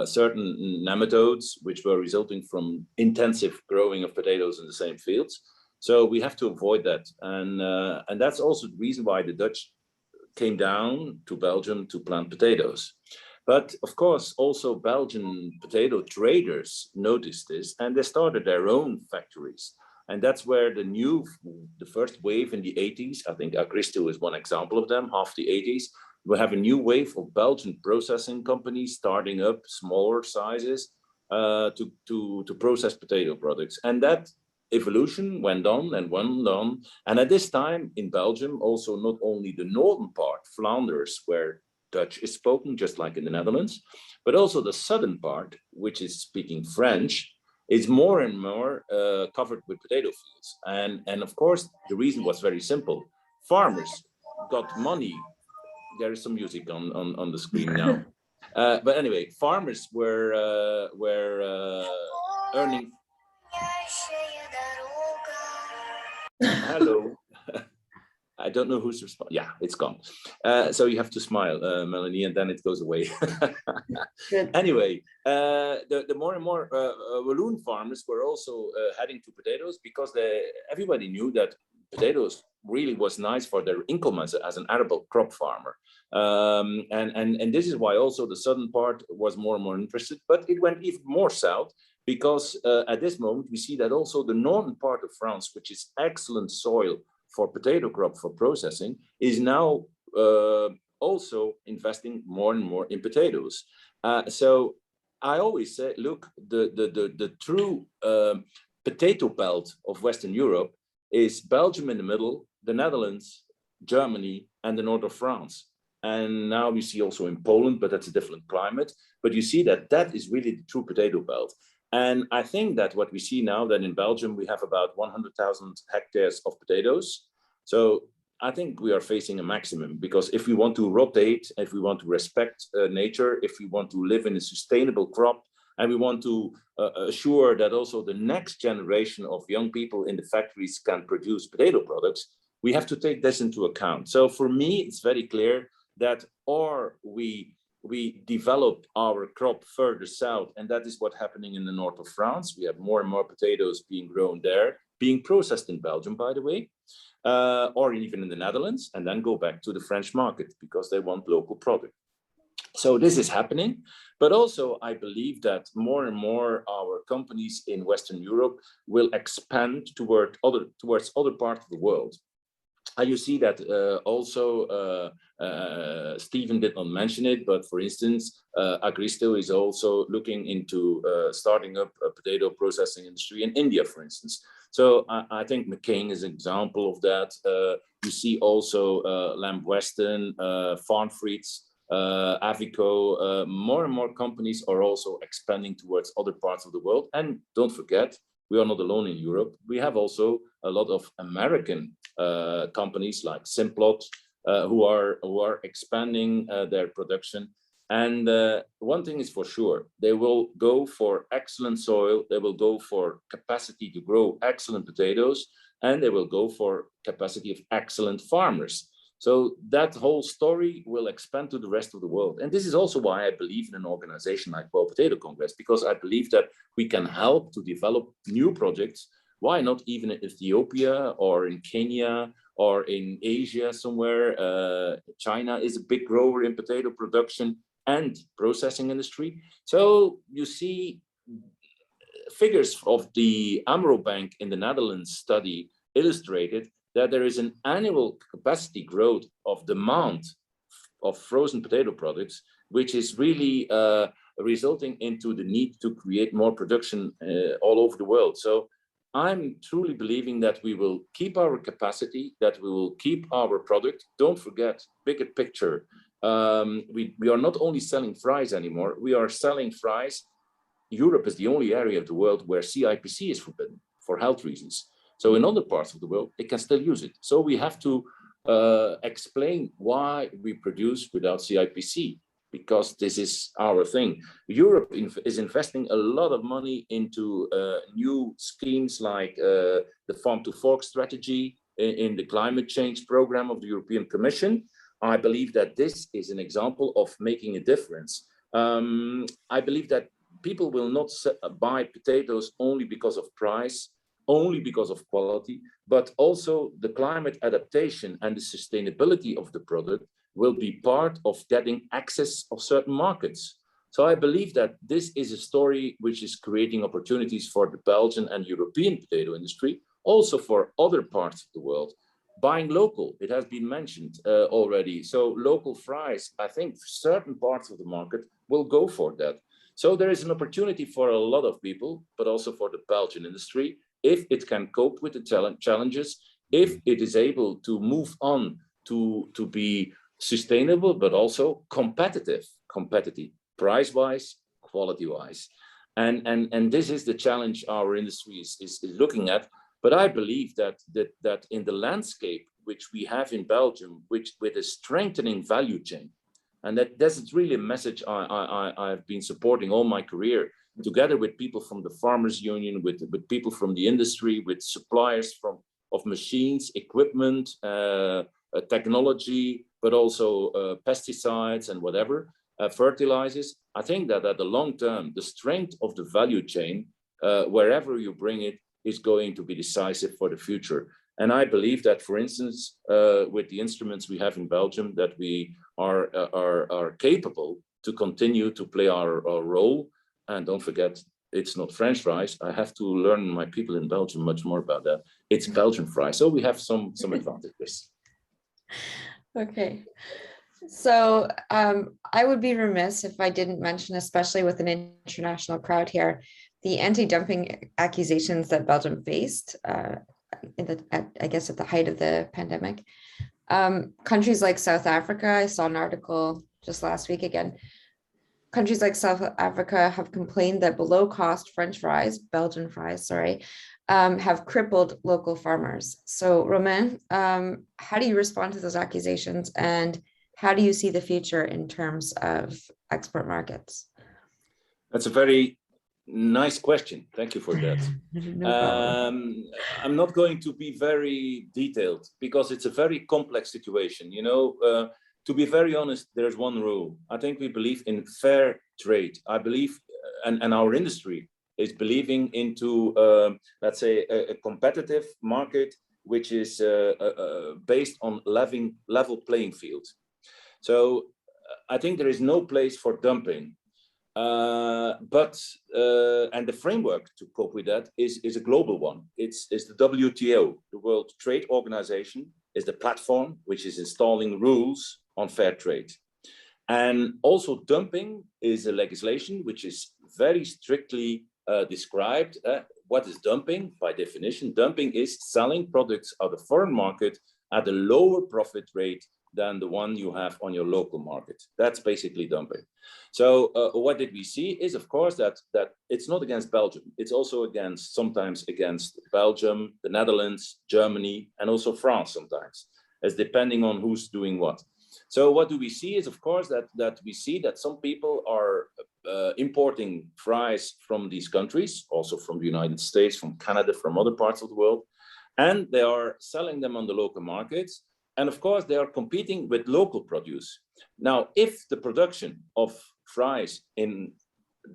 certain nematodes, which were resulting from intensive growing of potatoes in the same fields. So we have to avoid that. And that's also the reason why the Dutch came down to Belgium to plant potatoes. But of course, also Belgian potato traders noticed this, and they started their own factories. And that's where the first wave in the 80s, I think Agristo is one example of them, half the 80s, we have a new wave of Belgian processing companies starting up smaller sizes to process potato products. And that evolution went on and went on. And at this time in Belgium, also not only the northern part, Flanders, where Dutch is spoken, just like in the Netherlands, but also the southern part, which is speaking French, is more and more covered with potato fields. And of course, the reason was very simple. Farmers got money. There is some music on the screen now. But anyway, farmers were earning. Hello. I don't know who's responding. Yeah, it's gone. So you have to smile, Melanie, and then it goes away. Anyway, the more and more Walloon farmers were also heading to potatoes because everybody knew that potatoes really was nice for their income as an arable crop farmer. And this is why also the southern part was more and more interested, but it went even more south because at this moment we see that also the northern part of France, which is excellent soil for potato crop for processing, is now also investing more and more in potatoes. So I always say, look, the true potato belt of Western Europe is Belgium in the middle, the Netherlands, Germany, and the north of France. And now we see also in Poland, but that's a different climate. But you see that that is really the true potato belt. And I think that what we see now, that in Belgium, we have about 100,000 hectares of potatoes. So I think we are facing a maximum, because if we want to rotate, if we want to respect nature, if we want to live in a sustainable crop, and we want to assure that also the next generation of young people in the factories can produce potato products, we have to take this into account. So for me, it's very clear that or we develop our crop further south, and that is what's happening in the north of France. We have more and more potatoes being grown there, being processed in Belgium, by the way, or even in the Netherlands, and then go back to the French market because they want local product. So this is happening, but also I believe that more and more our companies in Western Europe will expand towards other parts of the world. You see that also, Stephen did not mention it, but for instance, Agristo is also looking into starting up a potato processing industry in India, for instance. So I think McCain is an example of that. You see also Lamb Weston, Farm Frites, Avico, more and more companies are also expanding towards other parts of the world. And don't forget, we are not alone in Europe. We have also a lot of American companies like Simplot who are expanding their production. And one thing is for sure, they will go for excellent soil, they will go for capacity to grow excellent potatoes, and they will go for capacity of excellent farmers. So that whole story will expand to the rest of the world. And this is also why I believe in an organization like World Potato Congress, because I believe that we can help to develop new projects. Why not even in Ethiopia or in Kenya or in Asia somewhere? China is a big grower in potato production and processing industry. So you see figures of the AMRO Bank in the Netherlands study illustrated that there is an annual capacity growth of demand of frozen potato products, which is really resulting into the need to create more production all over the world. So I'm truly believing that we will keep our capacity, that we will keep our product. Don't forget, bigger picture. We are not only selling fries anymore, we are selling fries. Europe is the only area of the world where CIPC is forbidden for health reasons. So in other parts of the world, they can still use it. So we have to explain why we produce without CIPC, because this is our thing. Europe is investing a lot of money into new schemes like the Farm to Fork strategy in the climate change program of the European Commission. I believe that this is an example of making a difference. I believe that people will not buy potatoes only because of price, only because of quality, but also the climate adaptation and the sustainability of the product will be part of getting access of certain markets. So I believe that this is a story which is creating opportunities for the Belgian and European potato industry, also for other parts of the world. Buying local, it has been mentioned already. So local fries, I think certain parts of the market will go for that. So there is an opportunity for a lot of people, but also for the Belgian industry, if it can cope with the challenges, if it is able to move on to be sustainable, but also competitive, price-wise, quality-wise. And this is the challenge our industry is looking at. But I believe that in the landscape which we have in Belgium, which with a strengthening value chain, and that's really a message I've been supporting all my career, together with people from the Farmers Union, with people from the industry, with suppliers of machines, equipment, technology, but also pesticides and whatever, fertilizers. I think that at the long term, the strength of the value chain, wherever you bring it, is going to be decisive for the future. And I believe that, for instance, with the instruments we have in Belgium, that we are capable to continue to play our role. And don't forget, it's not French fries. I have to learn my people in Belgium much more about that. It's Belgian fries. So we have some advantages. Okay. So I would be remiss if I didn't mention, especially with an international crowd here, the anti-dumping accusations that Belgium faced I guess at the height of the pandemic. Countries like South Africa, I saw an article just last week again. Countries like South Africa have complained that below cost French fries, Belgian fries, sorry, have crippled local farmers. So Romain, how do you respond to those accusations, and how do you see the future in terms of export markets? That's a very nice question. Thank you for that. No problem. I'm not going to be very detailed because it's a very complex situation. You know, to be very honest, there's one rule. I think we believe in fair trade. I believe, and our industry is believing into, let's say, a competitive market, which is based on level playing field. So I think there is no place for dumping. And the framework to cope with that is a global one. It's the WTO, the World Trade Organization, is the platform which is installing rules on fair trade. And also dumping is a legislation which is very strictly described. What is dumping? By definition, dumping is selling products out of the foreign market at a lower profit rate than the one you have on your local market. That's basically dumping. So what did we see is, of course, that it's not against Belgium. It's also sometimes against Belgium, the Netherlands, Germany, and also France sometimes, as depending on who's doing what. So what do we see is, of course, that we see that some people are importing fries from these countries, also from the United States, from Canada, from other parts of the world, and they are selling them on the local markets And of course, they are competing with local produce. Now, if the production of fries in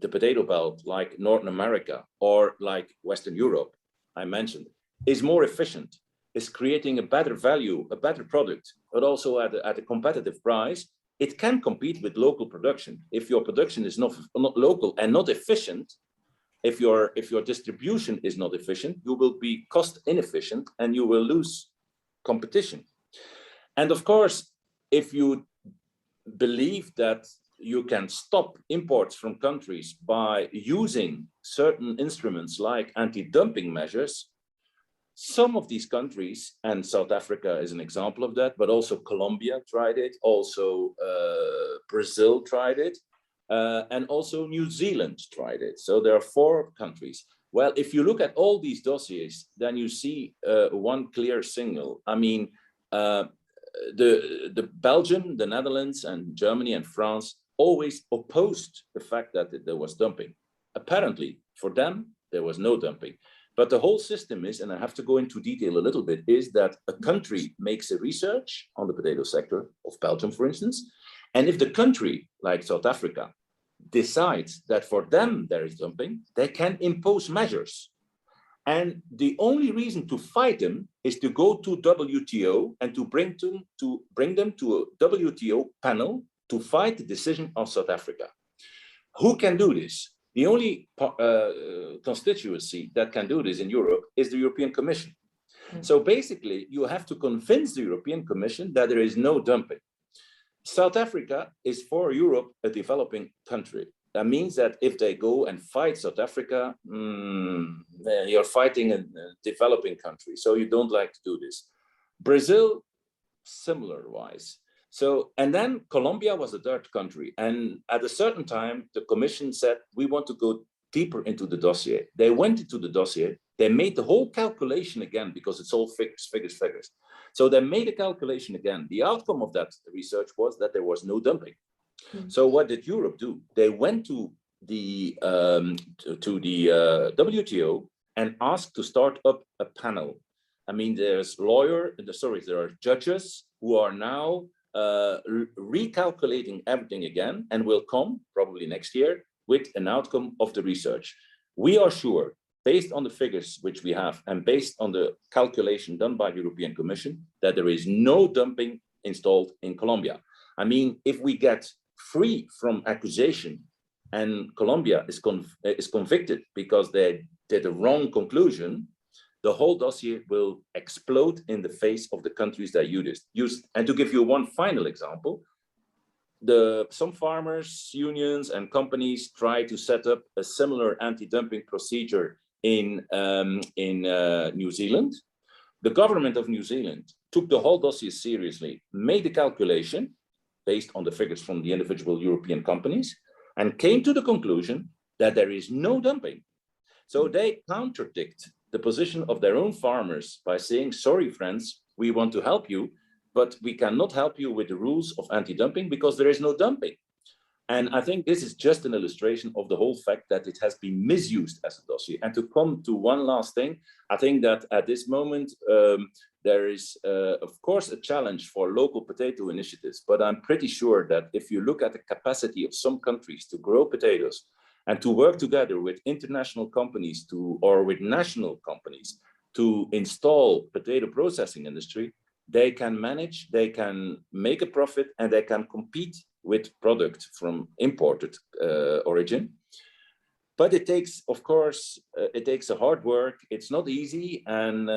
the potato belt, like Northern America or like Western Europe, I mentioned, is more efficient, is creating a better value, a better product, but also at a competitive price, it can compete with local production. If your production is not local and not efficient, if your distribution is not efficient, you will be cost inefficient and you will lose competition. And of course, if you believe that you can stop imports from countries by using certain instruments like anti-dumping measures, some of these countries, and South Africa is an example of that, but also Colombia tried it, also Brazil tried it, and also New Zealand tried it. So there are 4 countries. Well, if you look at all these dossiers, then you see one clear signal. I mean, the Belgium, the Netherlands, and Germany and France always opposed the fact that there was dumping. Apparently, for them, there was no dumping. But the whole system is, and I have to go into detail a little bit, is that a country makes a research on the potato sector of Belgium, for instance. And if the country, like South Africa, decides that for them there is dumping, they can impose measures. And the only reason to fight them is to go to WTO and to bring them to a WTO panel to fight the decision of South Africa. Who can do this? The only constituency that can do this in Europe is the European Commission. So basically, you have to convince the European Commission that there is no dumping. South Africa is for Europe a developing country. That means that if they go and fight South Africa, you're fighting a developing country. So you don't like to do this. Brazil, similar wise. So, and then Colombia was the 3rd country. And at a certain time, the Commission said, we want to go deeper into the dossier. They went into the dossier. They made the whole calculation again, because it's all figures. So they made a calculation again. The outcome of that research was that there was no dumping. So what did Europe do? They went to the WTO and asked to start up a panel. I mean, there are judges who are now recalculating everything again and will come probably next year with an outcome of the research. We are sure, based on the figures which we have and based on the calculation done by the European Commission, that there is no dumping installed in Colombia. I mean, if we get free from accusation and Colombia is convicted because they did a wrong conclusion, the whole dossier will explode in the face of the countries that used. And to give you one final example, some farmers, unions, and companies try to set up a similar anti-dumping procedure in New Zealand. The government of New Zealand took the whole dossier seriously, made a calculation based on the figures from the individual European companies, and came to the conclusion that there is no dumping. So they contradict the position of their own farmers by saying, sorry, friends, we want to help you, but we cannot help you with the rules of anti-dumping because there is no dumping. And I think this is just an illustration of the whole fact that it has been misused as a dossier. And to come to one last thing, I think that at this moment, there is, of course, a challenge for local potato initiatives, but I'm pretty sure that if you look at the capacity of some countries to grow potatoes and to work together with international companies or with national companies to install potato processing industry, they can manage, they can make a profit, and they can compete with product from imported origin. But it takes, of course, it takes a hard work. It's not easy, and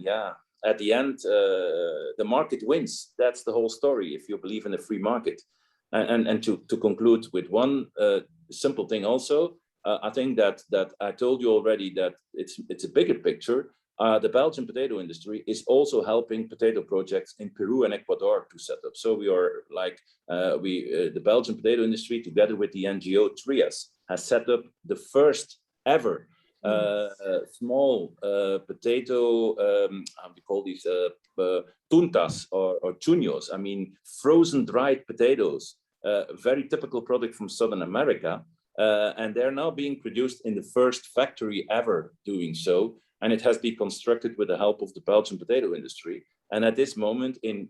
yeah, at the end, the market wins. That's the whole story. If you believe in a free market, and to conclude with one simple thing, also, I think that I told you already that it's a bigger picture. The Belgian potato industry is also helping potato projects in Peru and Ecuador to set up. So we are like, the Belgian potato industry, together with the NGO Trias, has set up the first ever small potato, how do you call these, tuntas or chuños, I mean, frozen dried potatoes, very typical product from Southern America. And they're now being produced in the first factory ever doing so. And it has been constructed with the help of the Belgian potato industry. And at this moment in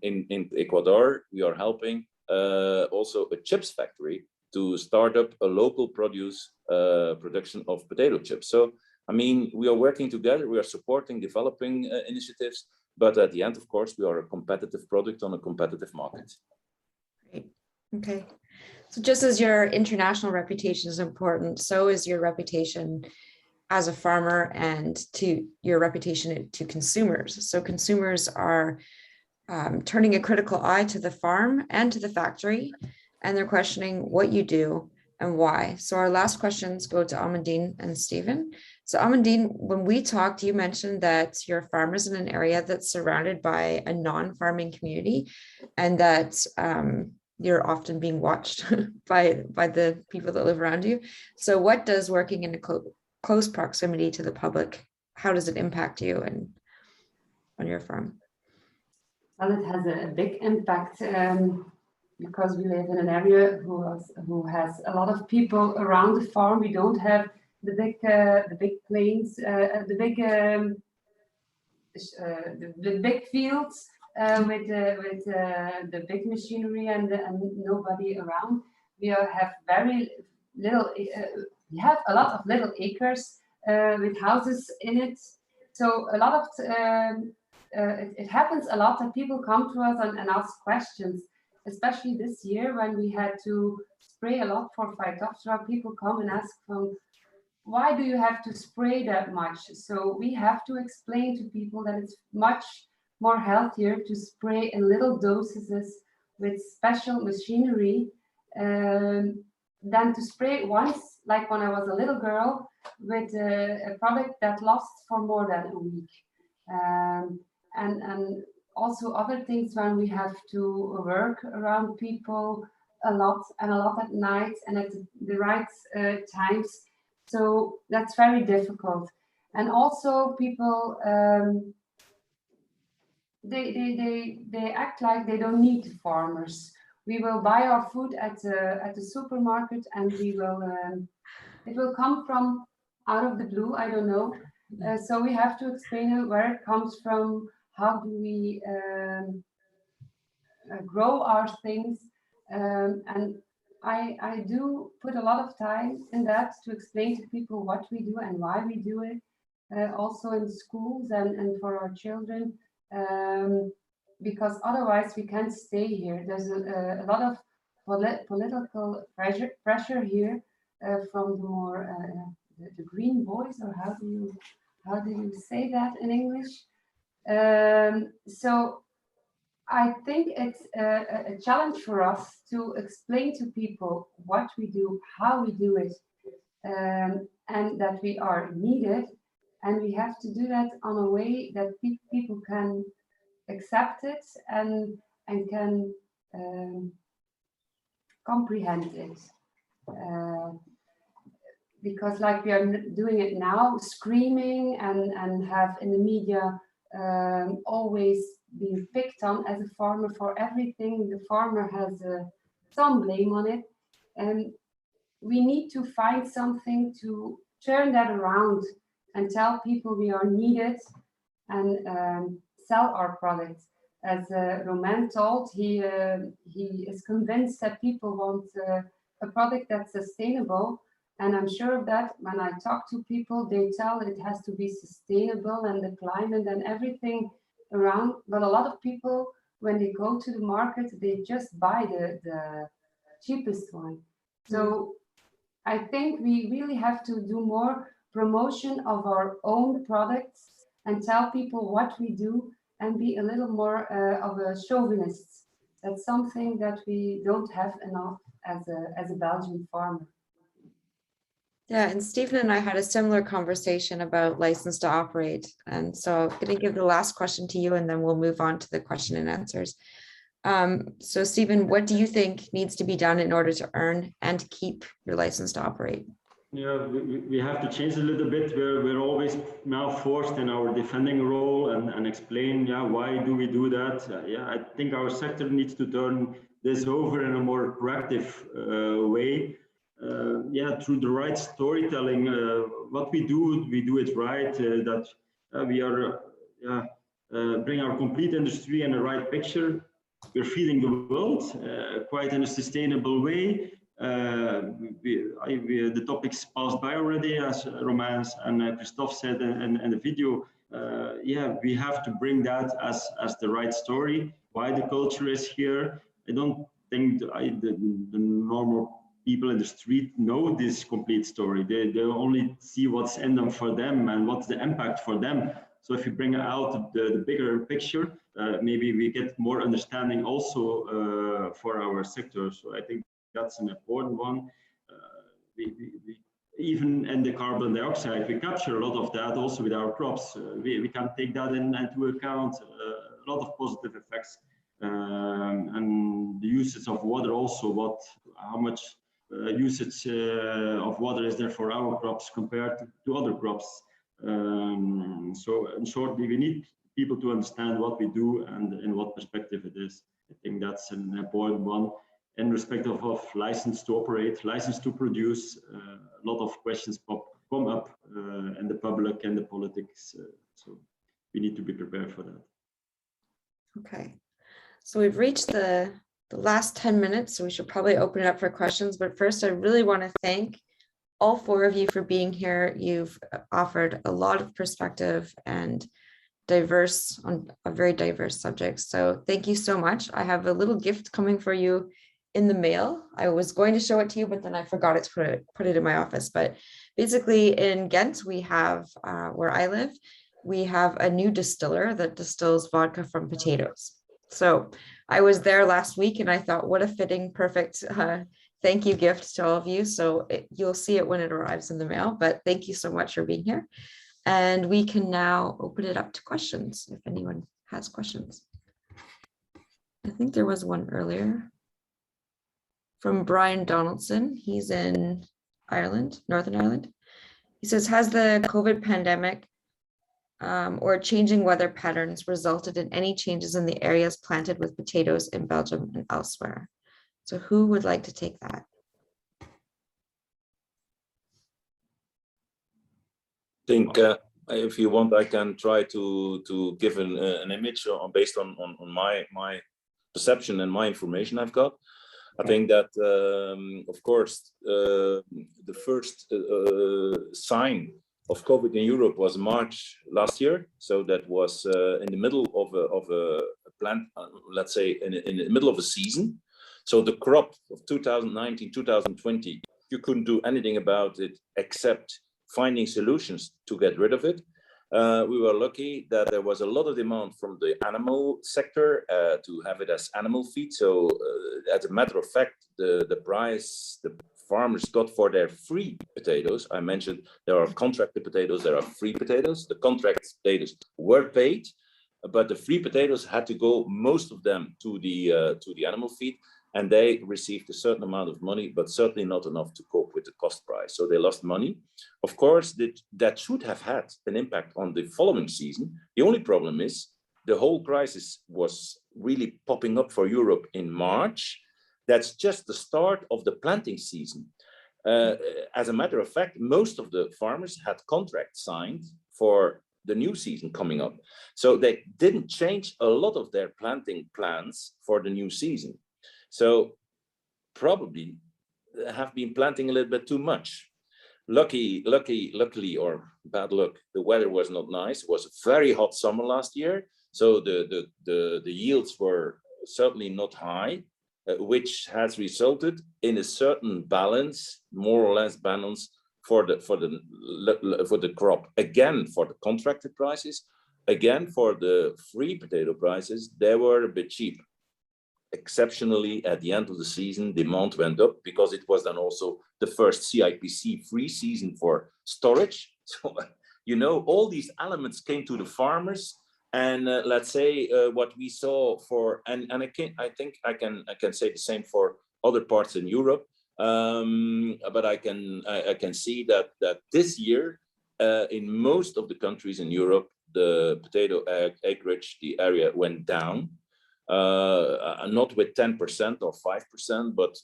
Ecuador, we are helping also a chips factory to start up a local production of potato chips. So, I mean, we are working together, we are supporting developing initiatives, but at the end, of course, we are a competitive product on a competitive market. Great. Okay. So just as your international reputation is important, so is your reputation as a farmer and to your reputation to consumers. So consumers are turning a critical eye to the farm and to the factory, and they're questioning what you do and why. So our last questions go to Amandine and Stephen. So Amandine, when we talked, you mentioned that your farm is in an area that's surrounded by a non-farming community, and that you're often being watched by the people that live around you. So what does working in a close proximity to the public, how does it impact you and on your farm? Well, it has a big impact because we live in an area who has a lot of people around the farm. We don't have the big plains, the big fields with the big machinery and nobody around. We have very little. We have a lot of little acres with houses in it. So a lot of it happens a lot that people come to us and ask questions, especially this year when we had to spray a lot for Phytophthora. People come and ask why do you have to spray that much? So we have to explain to people that it's much more healthier to spray in little doses with special machinery than to spray once, like when I was a little girl, with a product that lasts for more than a week. And also other things when we have to work around people a lot at night and at the right times. So that's very difficult. And also people, they act like they don't need farmers. We will buy our food at the supermarket, and we will it will come from out of the blue. I don't know. So we have to explain where it comes from. How do we grow our things? And I do put a lot of time in that to explain to people what we do and why we do it. Also in schools and for our children. Because otherwise we can't stay here. There's a lot of political pressure here from the more the green boys, or how do you say that in English? So I think it's a challenge for us to explain to people what we do, how we do it, and that we are needed, and we have to do that on a way that people can accept it and can comprehend it. Because like we are doing it now, screaming and have in the media always being picked on as a farmer for everything. The farmer has some blame on it, and we need to find something to turn that around and tell people we are needed and sell our products. As Romain told, he is convinced that people want a product that's sustainable. And I'm sure of that. When I talk to people, they tell it has to be sustainable and the climate and everything around. But a lot of people, when they go to the market, they just buy the cheapest one. So I think we really have to do more promotion of our own products and tell people what we do and be a little more of a chauvinist. That's something that we don't have enough as a Belgian farmer. Yeah, and Stephen and I had a similar conversation about license to operate. And so I'm going to give the last question to you, and then we'll move on to the question and answers. So Stephen, what do you think needs to be done in order to earn and keep your license to operate? Yeah, we have to change a little bit. We're always now forced in our defending role and explain, why do we do that? I think our sector needs to turn this over in a more proactive way. Through the right storytelling, what we do it right, that we are bring our complete industry in the right picture. We're feeding the world quite in a sustainable way. The topics passed by already, as Romans and Christophe said in the video. Yeah, we have to bring that as the right story, why the culture is here. I don't think the normal people in the street know this complete story. They only see what's in them for them and what's the impact for them. So if you bring out the bigger picture, maybe we get more understanding also for our sector. So I think that's an important one. Even in the carbon dioxide, we capture a lot of that also with our crops. We can take that into account, a lot of positive effects. And the usage of water also, how much usage of water is there for our crops compared to other crops. So in short, we need people to understand what we do and in what perspective it is. I think that's an important one. In respect of license to operate, license to produce, a lot of questions come up in the public and the politics. So we need to be prepared for that. Okay, so we've reached the last 10 minutes, so we should probably open it up for questions. But first, I really want to thank all four of you for being here. You've offered a lot of perspective and diverse on a very diverse subject. So thank you so much. I have a little gift coming for you in the mail. I was going to show it to you, but then I forgot it to put it in my office. But basically in Ghent, we have, where I live, we have a new distiller that distills vodka from potatoes. So I was there last week and I thought, what a fitting, perfect thank you gift to all of you. So you'll see it when it arrives in the mail, but thank you so much for being here. And we can now open it up to questions if anyone has questions. I think there was one earlier from Brian Donaldson. He's in Ireland, Northern Ireland. He says, has the COVID pandemic or changing weather patterns resulted in any changes in the areas planted with potatoes in Belgium and elsewhere? So who would like to take that? I think if you want, I can try to give an image based on my perception and my information I've got. I think that, of course, the first sign of COVID in Europe was March last year. So that was in the middle of a plant, let's say in the middle of a season. So the crop of 2019, 2020, you couldn't do anything about it except finding solutions to get rid of it. We were lucky that there was a lot of demand from the animal sector to have it as animal feed. So as a matter of fact, the price the farmers got for their free potatoes, I mentioned there are contracted potatoes, there are free potatoes. The contract potatoes were paid, but the free potatoes had to go, most of them, to the animal feed. And they received a certain amount of money, but certainly not enough to cope with the cost price. So they lost money. Of course, that should have had an impact on the following season. The only problem is the whole crisis was really popping up for Europe in March. That's just the start of the planting season. As a matter of fact, most of the farmers had contracts signed for the new season coming up. So they didn't change a lot of their planting plans for the new season. So probably have been planting a little bit too much. Luckily, or bad luck, the weather was not nice. It was a very hot summer last year. So the yields were certainly not high, which has resulted in a certain balance, more or less balance for the crop. Again, for the contracted prices, again, for the free potato prices, they were a bit cheap. Exceptionally, at the end of the season, demand went up because it was then also the first CIPC free season for storage. So, you know, all these elements came to the farmers, and let's say what we saw for, and I think I can say the same for other parts in Europe. But I can see that this year, in most of the countries in Europe, the potato acreage, the area went down. Not with 10% or 5%, but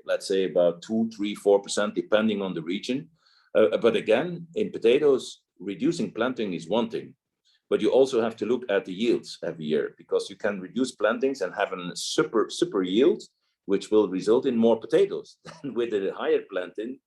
let's say about 2, 3, 4%, depending on the region. But again, in potatoes, reducing planting is one thing, but you also have to look at the yields every year, because you can reduce plantings and have a super yield, which will result in more potatoes than with a higher planting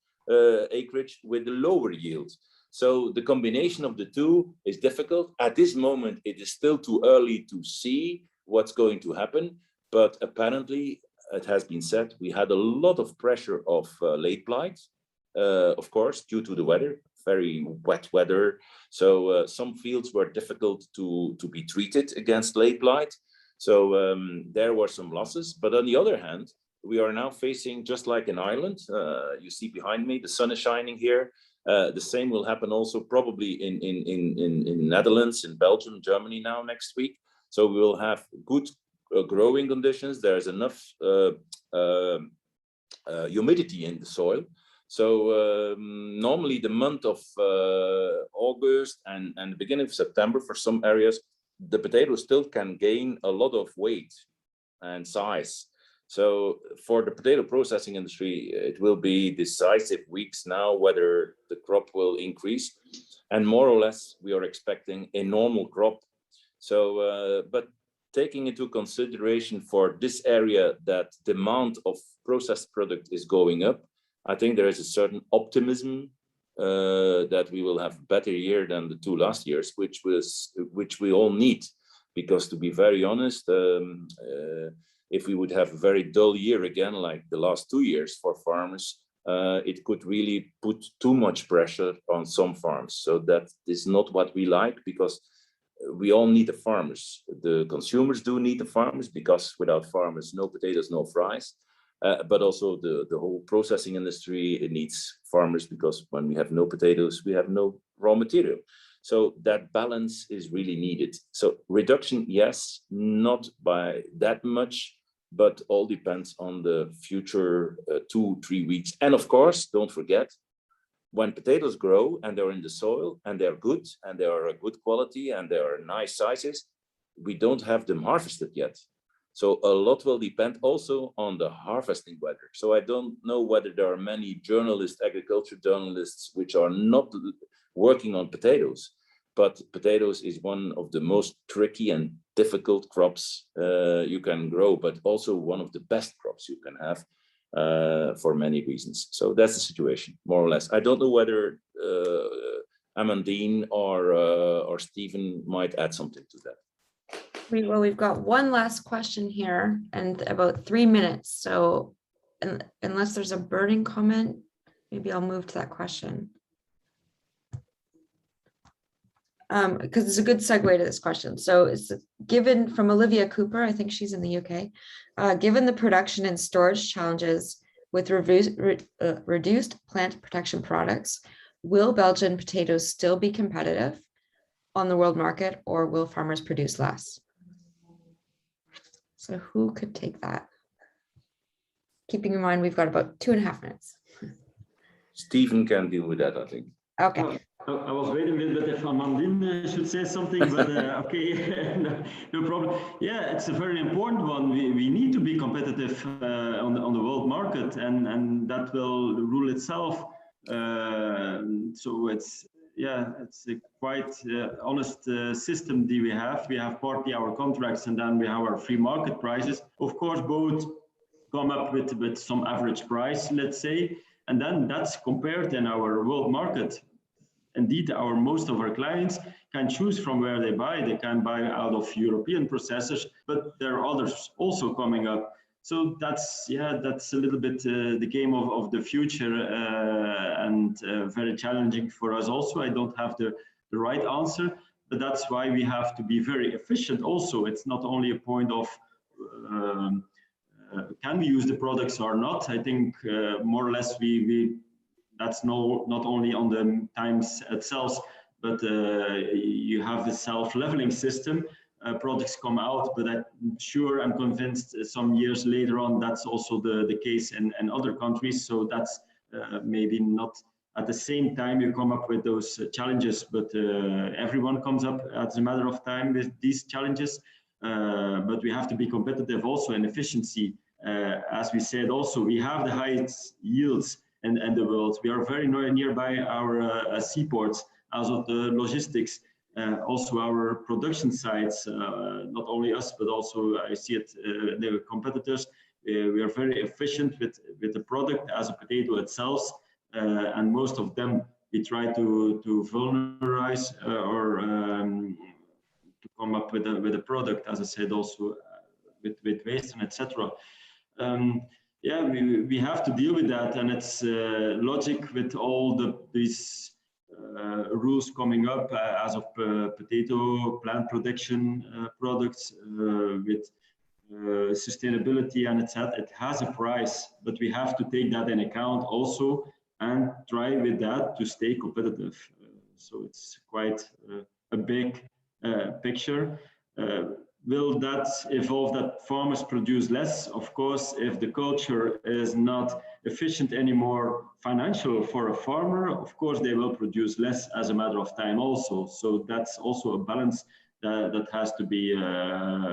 acreage with the lower yield. So the combination of the two is difficult. At this moment, it is still too early to see what's going to happen, but apparently, it has been said, we had a lot of pressure of late blight, of course, due to the weather, very wet weather. So some fields were difficult to be treated against late blight. So there were some losses. But on the other hand, we are now facing, just like in Ireland, you see behind me, the sun is shining here. The same will happen also probably in Netherlands, in Belgium, Germany now next week. So we will have good growing conditions. There's enough humidity in the soil. So normally the month of August and the beginning of September, for some areas, the potato still can gain a lot of weight and size. So for the potato processing industry, it will be decisive weeks now whether the crop will increase. And more or less, we are expecting a normal crop. So, but taking into consideration for this area that demand of processed product is going up, I think there is a certain optimism that we will have a better year than the 2 last years, which we all need. Because to be very honest, if we would have a very dull year again, like the last 2 years for farmers, it could really put too much pressure on some farms. So that is not what we like, because we all need the farmers. The consumers do need the farmers, because without farmers, no potatoes, no fries. But also the whole processing industry, it needs farmers, because when we have no potatoes, we have no raw material. So that balance is really needed. So reduction, yes, not by that much, but all depends on the future 2-3 weeks. And of course, don't forget, when potatoes grow and they're in the soil and they're good and they are a good quality and they are nice sizes, we don't have them harvested yet. So a lot will depend also on the harvesting weather. So I don't know whether there are many journalists, agriculture journalists, which are not working on potatoes, but potatoes is one of the most tricky and difficult crops you can grow, but also one of the best crops you can have for many reasons. So that's the situation, more or less. I don't know whether Amandine or Stephen might add something to that. Well, we've got one last question here and about 3 minutes. So unless there's a burning comment, maybe I'll move to that question. Because it's a good segue to this question. So it's given from Olivia Cooper, I think she's in the UK, given the production and storage challenges with reduced plant protection products, will Belgian potatoes still be competitive on the world market, or will farmers produce less? So who could take that? Keeping in mind, we've got about 2.5 minutes. Stephen can deal with that, I think. Okay. I was waiting a little bit if Amandine should say something, but okay, no problem. Yeah, it's a very important one. We need to be competitive on the world market, and that will rule itself. So it's a quite honest system that we have. We have partly our contracts, and then we have our free market prices. Of course, both come up with some average price, let's say, and then that's compared in our world market. Indeed, most of our clients can choose from where they buy. They can buy out of European processors, but there are others also coming up. So that's a little bit the game of the future, and very challenging for us also. I don't have the right answer, but that's why we have to be very efficient also. It's not only a point of can we use the products or not. I think more or less that's not only on the times itself, but you have the self-leveling system. Products come out, but I'm convinced some years later on that's also the case in other countries. So that's maybe not at the same time you come up with those challenges, but everyone comes up as a matter of time with these challenges. But we have to be competitive also in efficiency. As we said, also we have the highest yields in the world. We are very nearby our seaports, as of the logistics. Also our production sites, not only us, but also I see it, the competitors, we are very efficient with the product as a potato itself, and most of them we try to vulgarize or to come up with a product, as I said, also with waste and etc. Yeah, we have to deal with that, and it's logic with all these rules coming up as of potato plant production products with sustainability and etc. It has a price, but we have to take that in account also and try with that to stay competitive. So it's quite a big picture. Will that evolve that farmers produce less? Of course, if the culture is not efficient anymore financial for a farmer, of course they will produce less as a matter of time also. So that's also a balance that has to be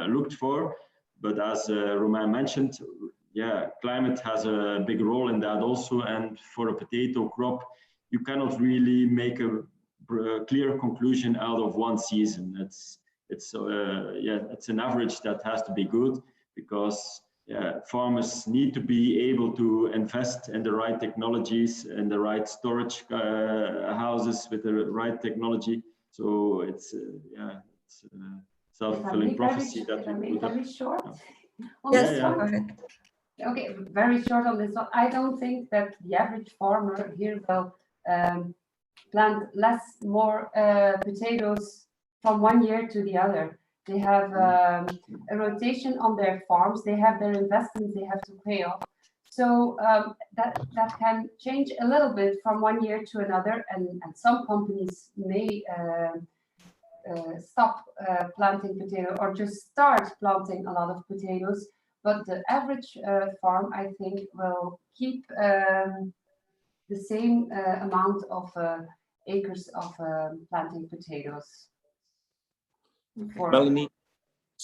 looked for. But as Romain mentioned, yeah, climate has a big role in that also. And for a potato crop, you cannot really make a clear conclusion out of one season. It's an average that has to be good, because farmers need to be able to invest in the right technologies and the right storage houses with the right technology. So it's self-fulfilling prophecy that we put up. Very short. Yes, go ahead. Okay, very short on this one. I don't think that the average farmer here will plant more potatoes from one year to the other. They have a rotation on their farms. They have their investments they have to pay off. So that can change a little bit from one year to another, and some companies may stop planting potato or just start planting a lot of potatoes. But the average farm, I think, will keep the same amount of acres of planting potatoes.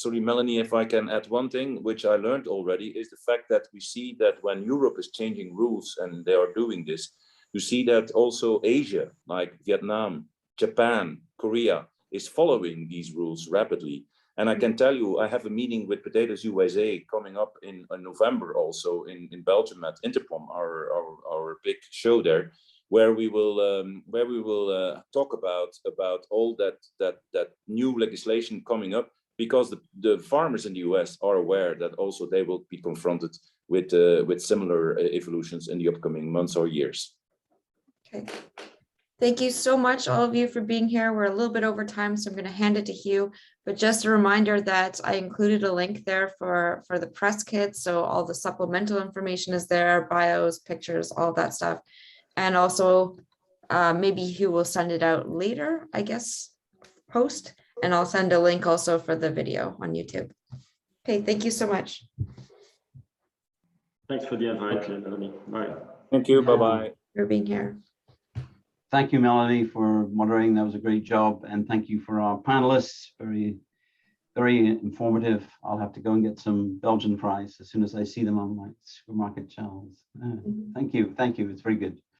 Melanie, if I can add one thing, which I learned already, is the fact that we see that when Europe is changing rules, and they are doing this, you see that also Asia, like Vietnam, Japan, Korea, is following these rules rapidly. And I can tell you, I have a meeting with Potatoes USA coming up in November, also in Belgium at Interpom, our big show there, where we will talk about all that new legislation coming up, because the farmers in the US are aware that also they will be confronted with similar evolutions in the upcoming months or years. Okay. Thank you so much, all of you, for being here. We're a little bit over time, so I'm going to hand it to Hugh. But just a reminder that I included a link there for the press kit. So all the supplemental information is there, bios, pictures, all that stuff. And also maybe Hugh will send it out later, I guess, post. And I'll send a link also for the video on YouTube. Okay, thank you so much. Thanks for the invite, Melanie. Bye. Thank you. Bye-bye. For being here. Thank you, Melanie, for moderating. That was a great job. And thank you for our panelists. Very, very informative. I'll have to go and get some Belgian fries as soon as I see them on my supermarket shelves. Thank you. Thank you. It's very good.